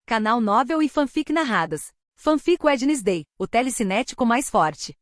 Canal Novel e Fanfic narradas. Fanfic Wednesday, o telecinético mais forte.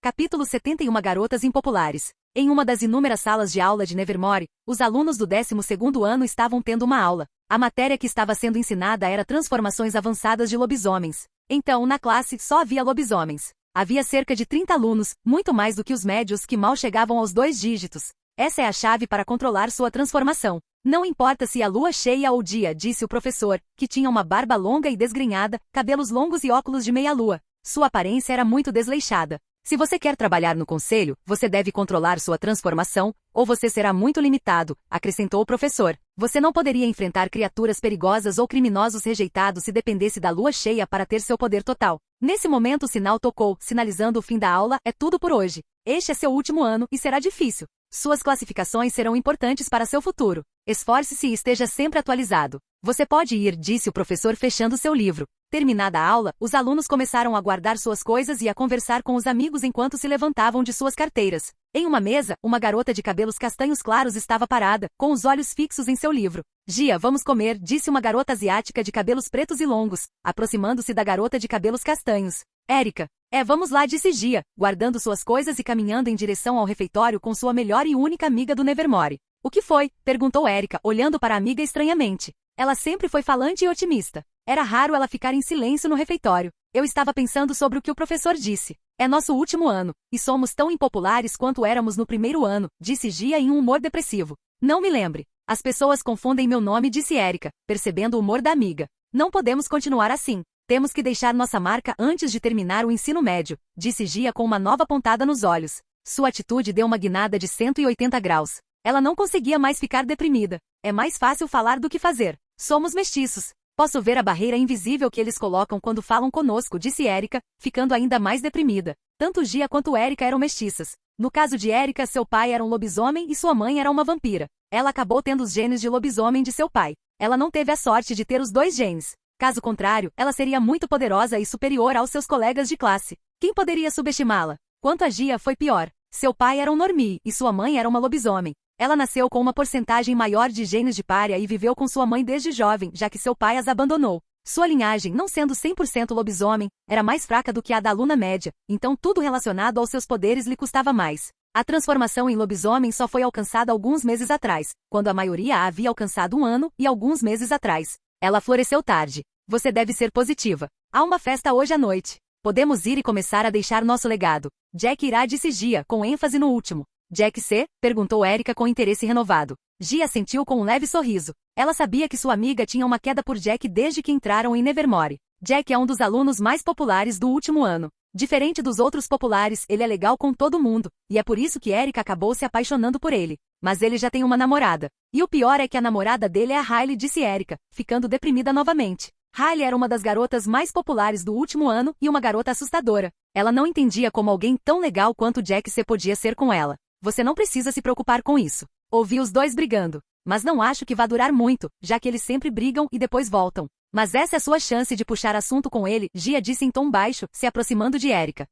Capítulo 71 Garotas impopulares. Em uma das inúmeras salas de aula de Nevermore, os alunos do 12º ano estavam tendo uma aula. A matéria que estava sendo ensinada era transformações avançadas de lobisomens. Então, na classe, só havia lobisomens. Havia cerca de 30 alunos, muito mais do que os médios que mal chegavam aos 2 dígitos. Essa é a chave para controlar sua transformação. Não importa se a lua cheia ou dia, disse o professor, que tinha uma barba longa e desgrenhada, cabelos longos e óculos de meia-lua. Sua aparência era muito desleixada. Se você quer trabalhar no conselho, você deve controlar sua transformação, ou você será muito limitado, acrescentou o professor. Você não poderia enfrentar criaturas perigosas ou criminosos rejeitados se dependesse da lua cheia para ter seu poder total. Nesse momento o sinal tocou, sinalizando o fim da aula. É tudo por hoje. Este é seu último ano, e será difícil. Suas classificações serão importantes para seu futuro. Esforce-se e esteja sempre atualizado. Você pode ir, disse o professor fechando seu livro. Terminada a aula, os alunos começaram a guardar suas coisas e a conversar com os amigos enquanto se levantavam de suas carteiras. Em uma mesa, uma garota de cabelos castanhos claros estava parada, com os olhos fixos em seu livro. Gia, vamos comer, disse uma garota asiática de cabelos pretos e longos, aproximando-se da garota de cabelos castanhos. Érica. Vamos lá, disse Gia, guardando suas coisas e caminhando em direção ao refeitório com sua melhor e única amiga do Nevermore. O que foi? Perguntou Érica, olhando para a amiga estranhamente. Ela sempre foi falante e otimista. Era raro ela ficar em silêncio no refeitório. Eu estava pensando sobre o que o professor disse. É nosso último ano, e somos tão impopulares quanto éramos no primeiro ano, disse Gia em um humor depressivo. Não me lembre. As pessoas confundem meu nome, disse Érica, percebendo o humor da amiga. Não podemos continuar assim. Temos que deixar nossa marca antes de terminar o ensino médio, disse Gia com uma nova pontada nos olhos. Sua atitude deu uma guinada de 180 graus. Ela não conseguia mais ficar deprimida. É mais fácil falar do que fazer. Somos mestiços. Posso ver a barreira invisível que eles colocam quando falam conosco, disse Érica, ficando ainda mais deprimida. Tanto Gia quanto Érica eram mestiças. No caso de Érica, seu pai era um lobisomem e sua mãe era uma vampira. Ela acabou tendo os genes de lobisomem de seu pai. Ela não teve a sorte de ter os 2 genes. Caso contrário, ela seria muito poderosa e superior aos seus colegas de classe. Quem poderia subestimá-la? Quanto a Gia, foi pior. Seu pai era um normie e sua mãe era uma lobisomem. Ela nasceu com uma porcentagem maior de genes de pária e viveu com sua mãe desde jovem, já que seu pai as abandonou. Sua linhagem, não sendo 100% lobisomem, era mais fraca do que a da aluna média, então tudo relacionado aos seus poderes lhe custava mais. A transformação em lobisomem só foi alcançada alguns meses atrás, quando a maioria a havia alcançado 1 ano e alguns meses atrás. Ela floresceu tarde. Você deve ser positiva. Há uma festa hoje à noite. Podemos ir e começar a deixar nosso legado. Jack irá, disse Gia, com ênfase no último. Jack C? Perguntou Érica com interesse renovado. Gia assentiu com um leve sorriso. Ela sabia que sua amiga tinha uma queda por Jack desde que entraram em Nevermore. Jack é um dos alunos mais populares do último ano. Diferente dos outros populares, ele é legal com todo mundo, e é por isso que Érica acabou se apaixonando por ele. Mas ele já tem uma namorada. E o pior é que a namorada dele é a Hailey, disse Érica, ficando deprimida novamente. Hailey era uma das garotas mais populares do último ano e uma garota assustadora. Ela não entendia como alguém tão legal quanto Jack C podia ser com ela. Você não precisa se preocupar com isso. Ouvi os 2 brigando. Mas não acho que vá durar muito, já que eles sempre brigam e depois voltam. Mas essa é a sua chance de puxar assunto com ele, Gia disse em tom baixo, se aproximando de Érica.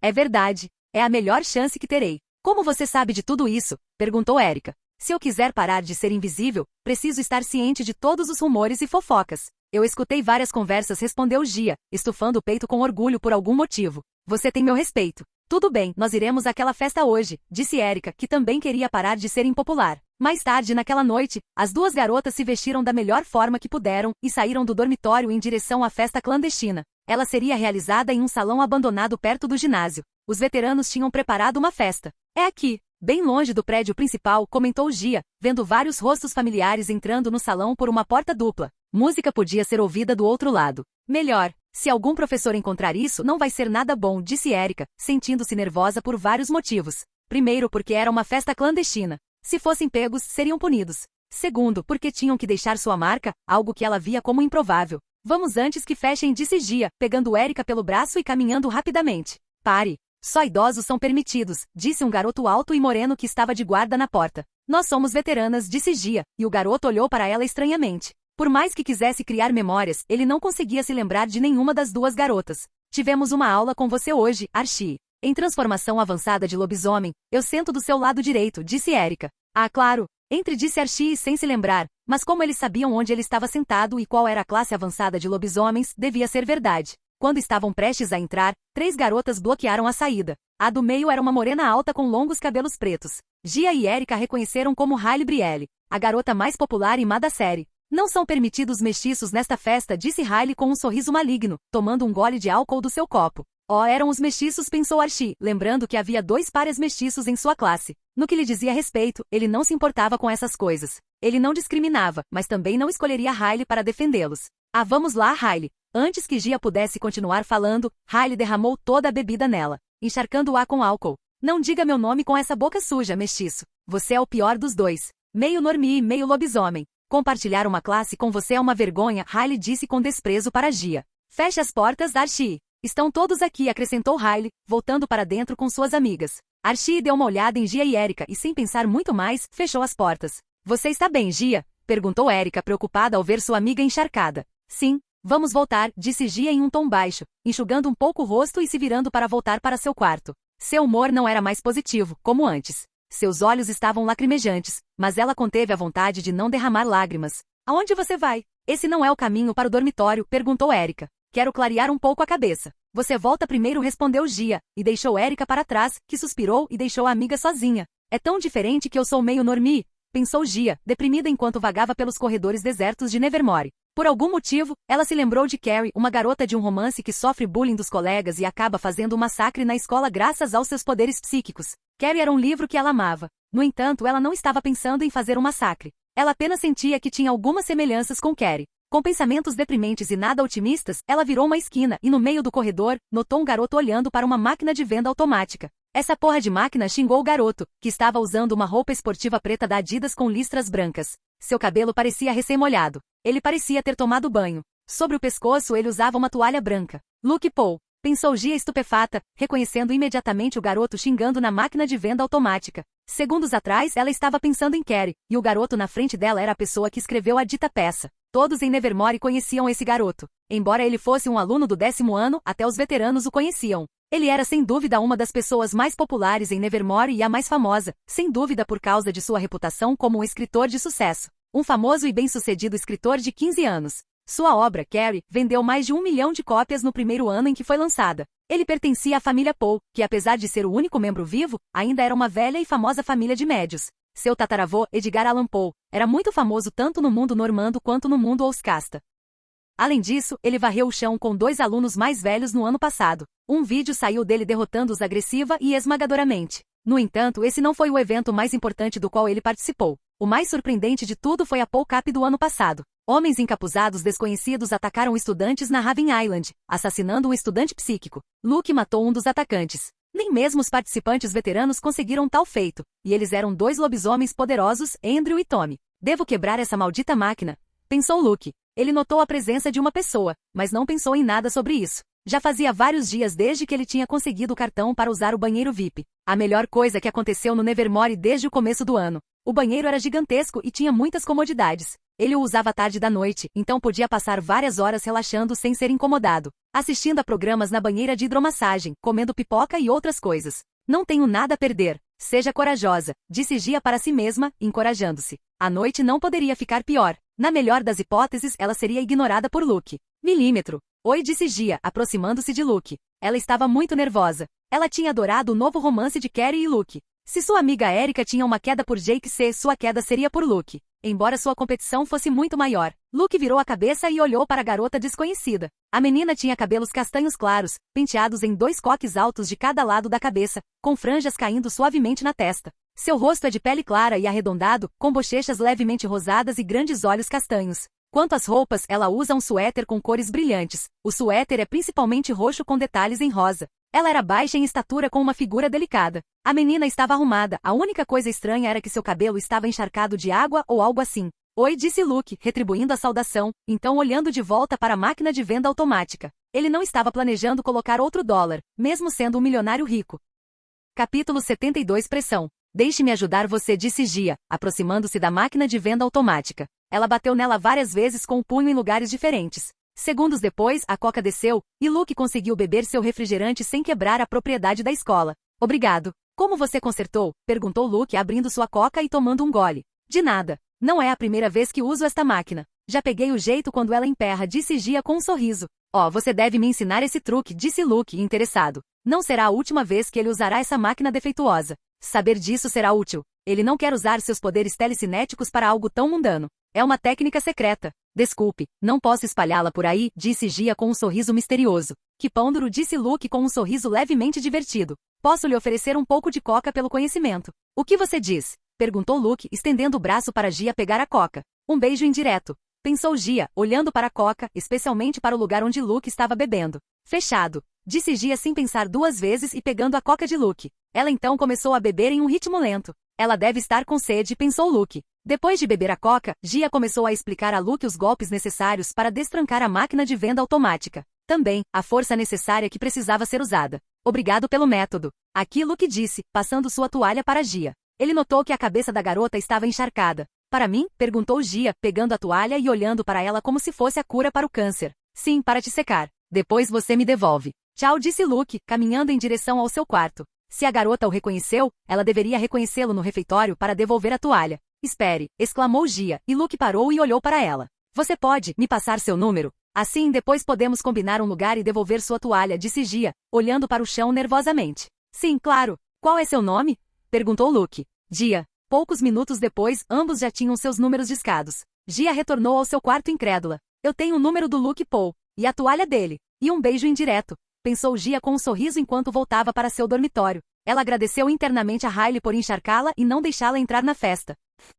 É verdade. É a melhor chance que terei. Como você sabe de tudo isso? Perguntou Érica. Se eu quiser parar de ser invisível, preciso estar ciente de todos os rumores e fofocas. Eu escutei várias conversas, respondeu Gia, estufando o peito com orgulho por algum motivo. Você tem meu respeito. Tudo bem, nós iremos àquela festa hoje, disse Érica, que também queria parar de ser impopular. Mais tarde naquela noite, as 2 garotas se vestiram da melhor forma que puderam e saíram do dormitório em direção à festa clandestina. Ela seria realizada em um salão abandonado perto do ginásio. Os veteranos tinham preparado uma festa. É aqui, bem longe do prédio principal, comentou Gia, vendo vários rostos familiares entrando no salão por uma porta dupla. Música podia ser ouvida do outro lado. Melhor. Se algum professor encontrar isso, não vai ser nada bom, disse Érica, sentindo-se nervosa por vários motivos. Primeiro, porque era uma festa clandestina. Se fossem pegos, seriam punidos. Segundo, porque tinham que deixar sua marca, algo que ela via como improvável. Vamos antes que fechem, disse Gia, pegando Érica pelo braço e caminhando rapidamente. Pare. Só idosos são permitidos, disse um garoto alto e moreno que estava de guarda na porta. Nós somos veteranas, disse Gia, e o garoto olhou para ela estranhamente. Por mais que quisesse criar memórias, ele não conseguia se lembrar de nenhuma das 2 garotas. Tivemos uma aula com você hoje, Archie. Em transformação avançada de lobisomem, eu sento do seu lado direito, disse Érica. Ah, claro. Disse Archie sem se lembrar, mas como eles sabiam onde ele estava sentado e qual era a classe avançada de lobisomens, devia ser verdade. Quando estavam prestes a entrar, 3 garotas bloquearam a saída. A do meio era uma morena alta com longos cabelos pretos. Gia e Erika a reconheceram como Riley Brielle, a garota mais popular e má da série. Não são permitidos mestiços nesta festa, disse Riley com um sorriso maligno, tomando um gole de álcool do seu copo. Oh, eram os mestiços, pensou Archie, lembrando que havia 2 pares mestiços em sua classe. No que lhe dizia respeito, ele não se importava com essas coisas. Ele não discriminava, mas também não escolheria Riley para defendê-los. Ah, vamos lá, Riley. Antes que Gia pudesse continuar falando, Riley derramou toda a bebida nela, encharcando-a com álcool. Não diga meu nome com essa boca suja, mestiço. Você é o pior dos 2. Meio normie e meio lobisomem. Compartilhar uma classe com você é uma vergonha, Riley disse com desprezo para Gia. Feche as portas, Archie. Estão todos aqui, acrescentou Riley, voltando para dentro com suas amigas. Archie deu uma olhada em Gia e Erika e, sem pensar muito mais, fechou as portas. Você está bem, Gia? Perguntou Erika, preocupada ao ver sua amiga encharcada. Sim, vamos voltar, disse Gia em um tom baixo, enxugando um pouco o rosto e se virando para voltar para seu quarto. Seu humor não era mais positivo, como antes. Seus olhos estavam lacrimejantes, mas ela conteve a vontade de não derramar lágrimas. Aonde você vai? Esse não é o caminho para o dormitório, perguntou Erika. Quero clarear um pouco a cabeça. Você volta primeiro, respondeu Gia, e deixou Erika para trás, que suspirou e deixou a amiga sozinha. É tão diferente que eu sou meio normie, pensou Gia, deprimida enquanto vagava pelos corredores desertos de Nevermore. Por algum motivo, ela se lembrou de Carrie, uma garota de um romance que sofre bullying dos colegas e acaba fazendo um massacre na escola graças aos seus poderes psíquicos. Carrie era um livro que ela amava. No entanto, ela não estava pensando em fazer um massacre. Ela apenas sentia que tinha algumas semelhanças com Carrie. Com pensamentos deprimentes e nada otimistas, ela virou uma esquina e no meio do corredor, notou um garoto olhando para uma máquina de venda automática. Essa porra de máquina, xingou o garoto, que estava usando uma roupa esportiva preta da Adidas com listras brancas. Seu cabelo parecia recém-molhado. Ele parecia ter tomado banho. Sobre o pescoço ele usava uma toalha branca. Luke Paul, pensou Gia estupefata, reconhecendo imediatamente o garoto xingando na máquina de venda automática. Segundos atrás ela estava pensando em Carrie, e o garoto na frente dela era a pessoa que escreveu a dita peça. Todos em Nevermore conheciam esse garoto. Embora ele fosse um aluno do 10º ano, até os veteranos o conheciam. Ele era sem dúvida uma das pessoas mais populares em Nevermore e a mais famosa, sem dúvida por causa de sua reputação como um escritor de sucesso. Um famoso e bem-sucedido escritor de 15 anos. Sua obra, Carrie, vendeu mais de 1 milhão de cópias no primeiro ano em que foi lançada. Ele pertencia à família Poe, que apesar de ser o único membro vivo, ainda era uma velha e famosa família de médios. Seu tataravô, Edgar Allan Poe, era muito famoso tanto no mundo normando quanto no mundo ouscasta. Além disso, ele varreu o chão com 2 alunos mais velhos no ano passado. Um vídeo saiu dele derrotando-os agressiva e esmagadoramente. No entanto, esse não foi o evento mais importante do qual ele participou. O mais surpreendente de tudo foi a Poe Cup do ano passado. Homens encapuzados desconhecidos atacaram estudantes na Raven Island, assassinando um estudante psíquico. Luke matou um dos atacantes. Nem mesmo os participantes veteranos conseguiram tal feito, e eles eram 2 lobisomens poderosos, Andrew e Tommy. Devo quebrar essa maldita máquina, pensou Luke. Ele notou a presença de uma pessoa, mas não pensou em nada sobre isso. Já fazia vários dias desde que ele tinha conseguido o cartão para usar o banheiro VIP. A melhor coisa que aconteceu no Nevermore desde o começo do ano. O banheiro era gigantesco e tinha muitas comodidades. Ele o usava à tarde da noite, então podia passar várias horas relaxando sem ser incomodado, assistindo a programas na banheira de hidromassagem, comendo pipoca e outras coisas. Não tenho nada a perder. Seja corajosa, disse Gia para si mesma, encorajando-se. A noite não poderia ficar pior. Na melhor das hipóteses, ela seria ignorada por Luke. Milímetro. Oi, disse Gia, aproximando-se de Luke. Ela estava muito nervosa. Ela tinha adorado o novo romance de Carrie e Luke. Se sua amiga Erika tinha uma queda por Jake C, sua queda seria por Luke. Embora sua competição fosse muito maior, Luke virou a cabeça e olhou para a garota desconhecida. A menina tinha cabelos castanhos claros, penteados em 2 coques altos de cada lado da cabeça, com franjas caindo suavemente na testa. Seu rosto é de pele clara e arredondado, com bochechas levemente rosadas e grandes olhos castanhos. Quanto às roupas, ela usa um suéter com cores brilhantes. O suéter é principalmente roxo com detalhes em rosa. Ela era baixa em estatura com uma figura delicada. A menina estava arrumada, a única coisa estranha era que seu cabelo estava encharcado de água ou algo assim. Oi, disse Luke, retribuindo a saudação, então olhando de volta para a máquina de venda automática. Ele não estava planejando colocar outro dólar, mesmo sendo um milionário rico. Capítulo 72 Pressão. Deixe-me ajudar você, disse Gia, aproximando-se da máquina de venda automática. Ela bateu nela várias vezes com o punho em lugares diferentes. Segundos depois, a coca desceu, e Luke conseguiu beber seu refrigerante sem quebrar a propriedade da escola. Obrigado. Como você consertou? Perguntou Luke abrindo sua coca e tomando um gole. De nada. Não é a primeira vez que uso esta máquina. Já peguei o jeito quando ela emperra, disse Gia com um sorriso. Oh, você deve me ensinar esse truque, disse Luke, interessado. Não será a última vez que ele usará essa máquina defeituosa. Saber disso será útil. Ele não quer usar seus poderes telecinéticos para algo tão mundano. É uma técnica secreta. Desculpe, não posso espalhá-la por aí, disse Gia com um sorriso misterioso. Que pândaro, disse Luke com um sorriso levemente divertido. Posso lhe oferecer um pouco de coca pelo conhecimento. O que você diz? Perguntou Luke, estendendo o braço para Gia pegar a coca. Um beijo indireto. Pensou Gia, olhando para a coca, especialmente para o lugar onde Luke estava bebendo. Fechado. Disse Gia sem pensar duas vezes e pegando a coca de Luke. Ela então começou a beber em um ritmo lento. Ela deve estar com sede, pensou Luke. Depois de beber a coca, Gia começou a explicar a Luke os golpes necessários para destrancar a máquina de venda automática. Também, a força necessária que precisava ser usada. Obrigado pelo método. Aqui Luke disse, passando sua toalha para Gia. Ele notou que a cabeça da garota estava encharcada. Para mim? Perguntou Gia, pegando a toalha e olhando para ela como se fosse a cura para o câncer. Sim, para te secar. Depois você me devolve. Tchau, disse Luke, caminhando em direção ao seu quarto. Se a garota o reconheceu, ela deveria reconhecê-lo no refeitório para devolver a toalha. Espere, exclamou Gia, e Luke parou e olhou para ela. Você pode me passar seu número? Assim depois podemos combinar um lugar e devolver sua toalha, disse Gia, olhando para o chão nervosamente. Sim, claro. Qual é seu nome? Perguntou Luke. Gia. Poucos minutos depois, ambos já tinham seus números discados. Gia retornou ao seu quarto incrédula. Eu tenho o número do Luke Paul. E a toalha dele. E um beijo indireto. Pensou Gia com um sorriso enquanto voltava para seu dormitório. Ela agradeceu internamente a Riley por encharcá-la e não deixá-la entrar na festa.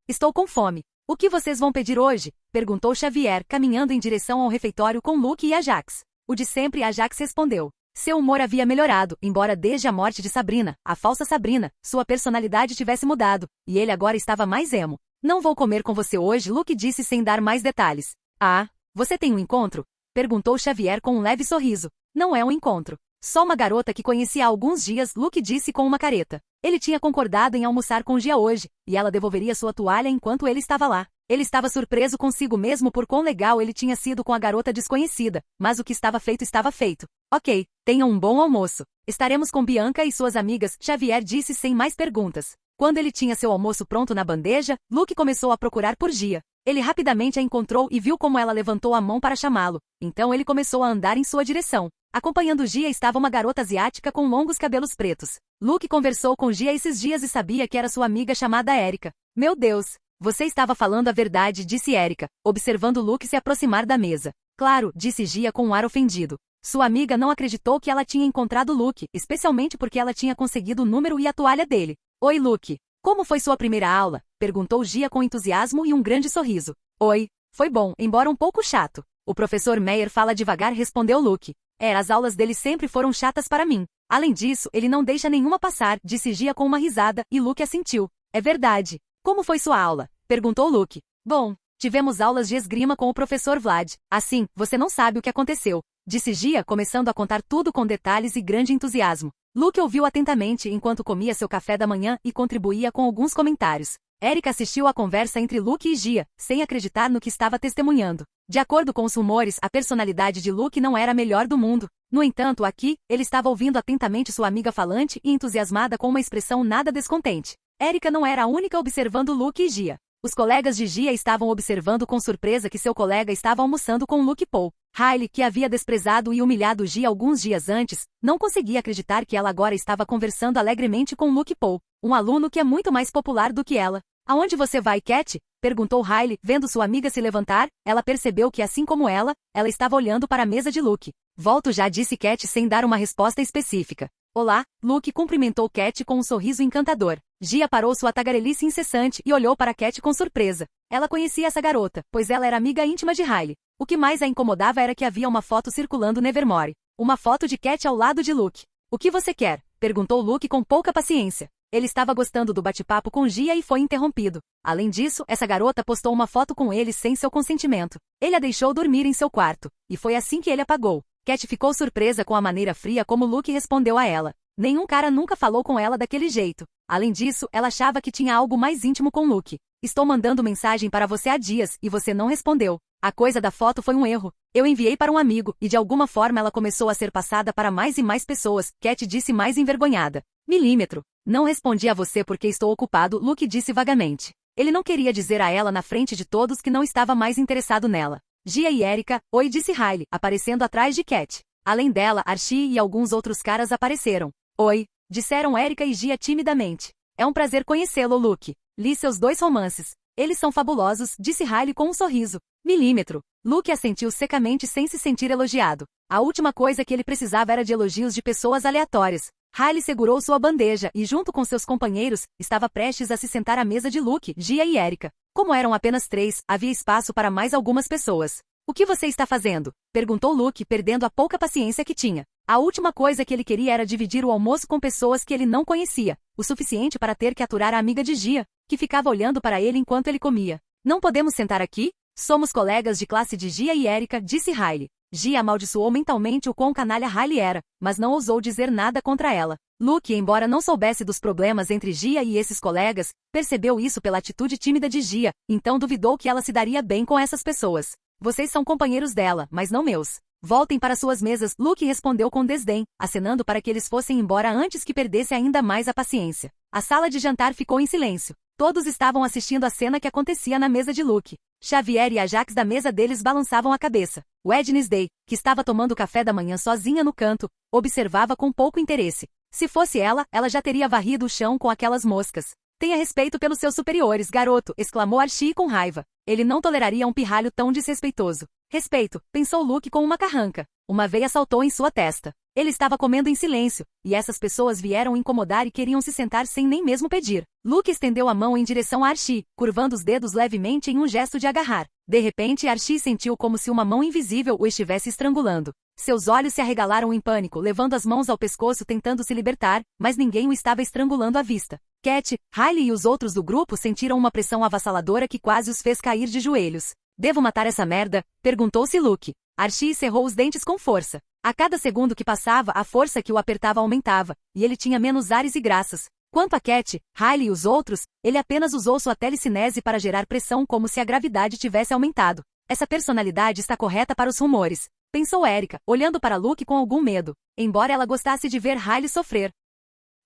Estou com fome. O que vocês vão pedir hoje? Perguntou Xavier, caminhando em direção ao refeitório com Luke e Ajax. O de sempre, Ajax respondeu. Seu humor havia melhorado, embora desde a morte de Sabrina, a falsa Sabrina, sua personalidade tivesse mudado, e ele agora estava mais emo. Não vou comer com você hoje, Luke disse sem dar mais detalhes. Ah, você tem um encontro? Perguntou Xavier com um leve sorriso. Não é um encontro. Só uma garota que conhecia há alguns dias, Luke disse com uma careta. Ele tinha concordado em almoçar com Gia hoje, e ela devolveria sua toalha enquanto ele estava lá. Ele estava surpreso consigo mesmo por quão legal ele tinha sido com a garota desconhecida, mas o que estava feito estava feito. Ok, tenham um bom almoço. Estaremos com Bianca e suas amigas, Xavier disse sem mais perguntas. Quando ele tinha seu almoço pronto na bandeja, Luke começou a procurar por Gia. Ele rapidamente a encontrou e viu como ela levantou a mão para chamá-lo. Então ele começou a andar em sua direção. Acompanhando Gia estava uma garota asiática com longos cabelos pretos. Luke conversou com Gia esses dias e sabia que era sua amiga chamada Erika. Meu Deus! Você estava falando a verdade, disse Erika, observando Luke se aproximar da mesa. Claro, disse Gia com um ar ofendido. Sua amiga não acreditou que ela tinha encontrado Luke, especialmente porque ela tinha conseguido o número e a toalha dele. Oi, Luke. Como foi sua primeira aula? Perguntou Gia com entusiasmo e um grande sorriso. Oi. Foi bom, embora um pouco chato. O professor Meyer fala devagar, respondeu Luke. As aulas dele sempre foram chatas para mim. Além disso, ele não deixa nenhuma passar, disse Gia com uma risada, e Luke assentiu. É verdade. Como foi sua aula? Perguntou Luke. Bom, tivemos aulas de esgrima com o professor Vlad. Assim, você não sabe o que aconteceu, disse Gia, começando a contar tudo com detalhes e grande entusiasmo. Luke ouviu atentamente enquanto comia seu café da manhã e contribuía com alguns comentários. Erika assistiu à conversa entre Luke e Gia, sem acreditar no que estava testemunhando. De acordo com os rumores, a personalidade de Luke não era a melhor do mundo. No entanto, aqui, ele estava ouvindo atentamente sua amiga falante e entusiasmada com uma expressão nada descontente. Erika não era a única observando Luke e Gia. Os colegas de Gia estavam observando com surpresa que seu colega estava almoçando com Luke Paul. Riley, que havia desprezado e humilhado Gia alguns dias antes, não conseguia acreditar que ela agora estava conversando alegremente com Luke Paul, um aluno que é muito mais popular do que ela. Aonde você vai, Cat? Perguntou Riley, vendo sua amiga se levantar. Ela percebeu que, assim como ela estava olhando para a mesa de Luke. Volto já, disse Cat sem dar uma resposta específica. Olá, Luke cumprimentou Cat com um sorriso encantador. Gia parou sua tagarelice incessante e olhou para Cat com surpresa. Ela conhecia essa garota, pois ela era amiga íntima de Riley. O que mais a incomodava era que havia uma foto circulando Nevermore. Uma foto de Cat ao lado de Luke. O que você quer? Perguntou Luke com pouca paciência. Ele estava gostando do bate-papo com Gia e foi interrompido. Além disso, essa garota postou uma foto com ele sem seu consentimento. Ele a deixou dormir em seu quarto, e foi assim que ele apagou. Cat ficou surpresa com a maneira fria como Luke respondeu a ela. Nenhum cara nunca falou com ela daquele jeito. Além disso, ela achava que tinha algo mais íntimo com Luke. Estou mandando mensagem para você há dias, e você não respondeu. A coisa da foto foi um erro. Eu enviei para um amigo, e de alguma forma ela começou a ser passada para mais e mais pessoas, Cat disse mais envergonhada. Milímetro. Não respondi a você porque estou ocupado, Luke disse vagamente. Ele não queria dizer a ela na frente de todos que não estava mais interessado nela. Gia e Erika, oi, disse Riley, aparecendo atrás de Cat. Além dela, Archie e alguns outros caras apareceram. Oi, disseram Erika e Gia timidamente. É um prazer conhecê-lo, Luke. Li seus 2 romances. Eles são fabulosos, disse Riley com um sorriso. Milímetro. Luke assentiu secamente sem se sentir elogiado. A última coisa que ele precisava era de elogios de pessoas aleatórias. Riley segurou sua bandeja e, junto com seus companheiros, estava prestes a se sentar à mesa de Luke, Gia e Erika. Como eram apenas 3, havia espaço para mais algumas pessoas. O que você está fazendo? Perguntou Luke, perdendo a pouca paciência que tinha. A última coisa que ele queria era dividir o almoço com pessoas que ele não conhecia, o suficiente para ter que aturar a amiga de Gia, que ficava olhando para ele enquanto ele comia. Não podemos sentar aqui? Somos colegas de classe de Gia e Erika, disse Riley. Gia amaldiçoou mentalmente o quão canalha Riley era, mas não ousou dizer nada contra ela. Luke, embora não soubesse dos problemas entre Gia e esses colegas, percebeu isso pela atitude tímida de Gia, então duvidou que ela se daria bem com essas pessoas. Vocês são companheiros dela, mas não meus. Voltem para suas mesas, Luke respondeu com desdém, acenando para que eles fossem embora antes que perdesse ainda mais a paciência. A sala de jantar ficou em silêncio. Todos estavam assistindo a cena que acontecia na mesa de Luke. Xavier e Ajax da mesa deles balançavam a cabeça. Wednesday, que estava tomando café da manhã sozinha no canto, observava com pouco interesse. Se fosse ela já teria varrido o chão com aquelas moscas. Tenha respeito pelos seus superiores, garoto, exclamou Archie com raiva. Ele não toleraria um pirralho tão desrespeitoso. Respeito, pensou Luke com uma carranca. Uma veia saltou em sua testa. Ele estava comendo em silêncio, e essas pessoas vieram incomodar e queriam se sentar sem nem mesmo pedir. Luke estendeu a mão em direção a Archie, curvando os dedos levemente em um gesto de agarrar. De repente, Archie sentiu como se uma mão invisível o estivesse estrangulando. Seus olhos se arregalaram em pânico, levando as mãos ao pescoço tentando se libertar, mas ninguém o estava estrangulando à vista. Cat, Riley e os outros do grupo sentiram uma pressão avassaladora que quase os fez cair de joelhos. Devo matar essa merda? Perguntou-se Luke. Archie cerrou os dentes com força. A cada segundo que passava, a força que o apertava aumentava, e ele tinha menos ares e graças. Quanto a Cat, Riley e os outros, ele apenas usou sua telecinese para gerar pressão como se a gravidade tivesse aumentado. Essa personalidade está correta para os rumores, pensou Erika, olhando para Luke com algum medo, embora ela gostasse de ver Riley sofrer.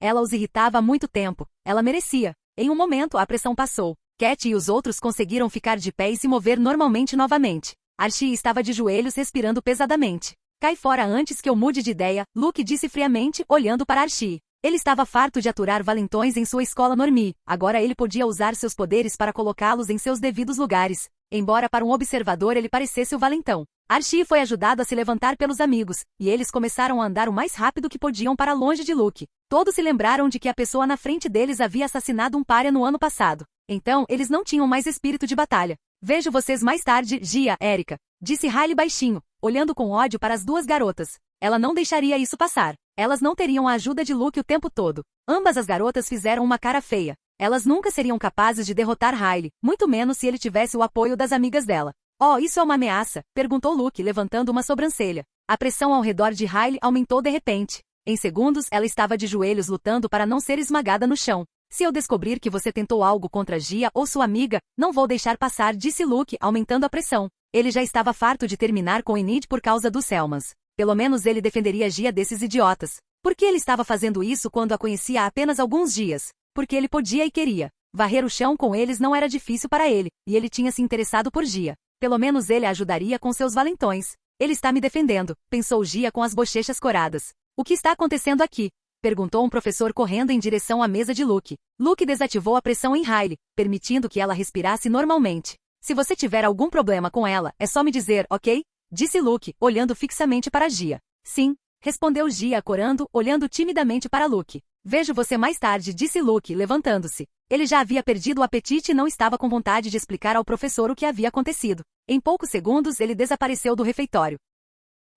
Ela os irritava há muito tempo, ela merecia. Em um momento a pressão passou. Cat e os outros conseguiram ficar de pé e se mover normalmente novamente. Archie estava de joelhos respirando pesadamente. Cai fora antes que eu mude de ideia, Luke disse friamente, olhando para Archie. Ele estava farto de aturar valentões em sua escola normie, agora ele podia usar seus poderes para colocá-los em seus devidos lugares. Embora para um observador ele parecesse o valentão. Archie foi ajudado a se levantar pelos amigos, e eles começaram a andar o mais rápido que podiam para longe de Luke. Todos se lembraram de que a pessoa na frente deles havia assassinado um pária no ano passado. Então, eles não tinham mais espírito de batalha. Vejo vocês mais tarde, Gia, Erika, disse Riley baixinho, olhando com ódio para as 2 garotas. Ela não deixaria isso passar. Elas não teriam a ajuda de Luke o tempo todo. Ambas as garotas fizeram uma cara feia. Elas nunca seriam capazes de derrotar Riley, muito menos se ele tivesse o apoio das amigas dela. Oh, isso é uma ameaça? Perguntou Luke, levantando uma sobrancelha. A pressão ao redor de Riley aumentou de repente. Em segundos, ela estava de joelhos lutando para não ser esmagada no chão. Se eu descobrir que você tentou algo contra Gia ou sua amiga, não vou deixar passar, disse Luke, aumentando a pressão. Ele já estava farto de terminar com Enid por causa dos Selmans. Pelo menos ele defenderia Gia desses idiotas. Por que ele estava fazendo isso quando a conhecia há apenas alguns dias? Porque ele podia e queria. Varrer o chão com eles não era difícil para ele, e ele tinha se interessado por Gia. Pelo menos ele a ajudaria com seus valentões. Ele está me defendendo, pensou Gia com as bochechas coradas. O que está acontecendo aqui? Perguntou um professor correndo em direção à mesa de Luke. Luke desativou a pressão em Riley, permitindo que ela respirasse normalmente. Se você tiver algum problema com ela, é só me dizer, ok? Disse Luke, olhando fixamente para Gia. Sim, respondeu Gia corando, olhando timidamente para Luke. Vejo você mais tarde, disse Luke, levantando-se. Ele já havia perdido o apetite e não estava com vontade de explicar ao professor o que havia acontecido. Em poucos segundos ele desapareceu do refeitório.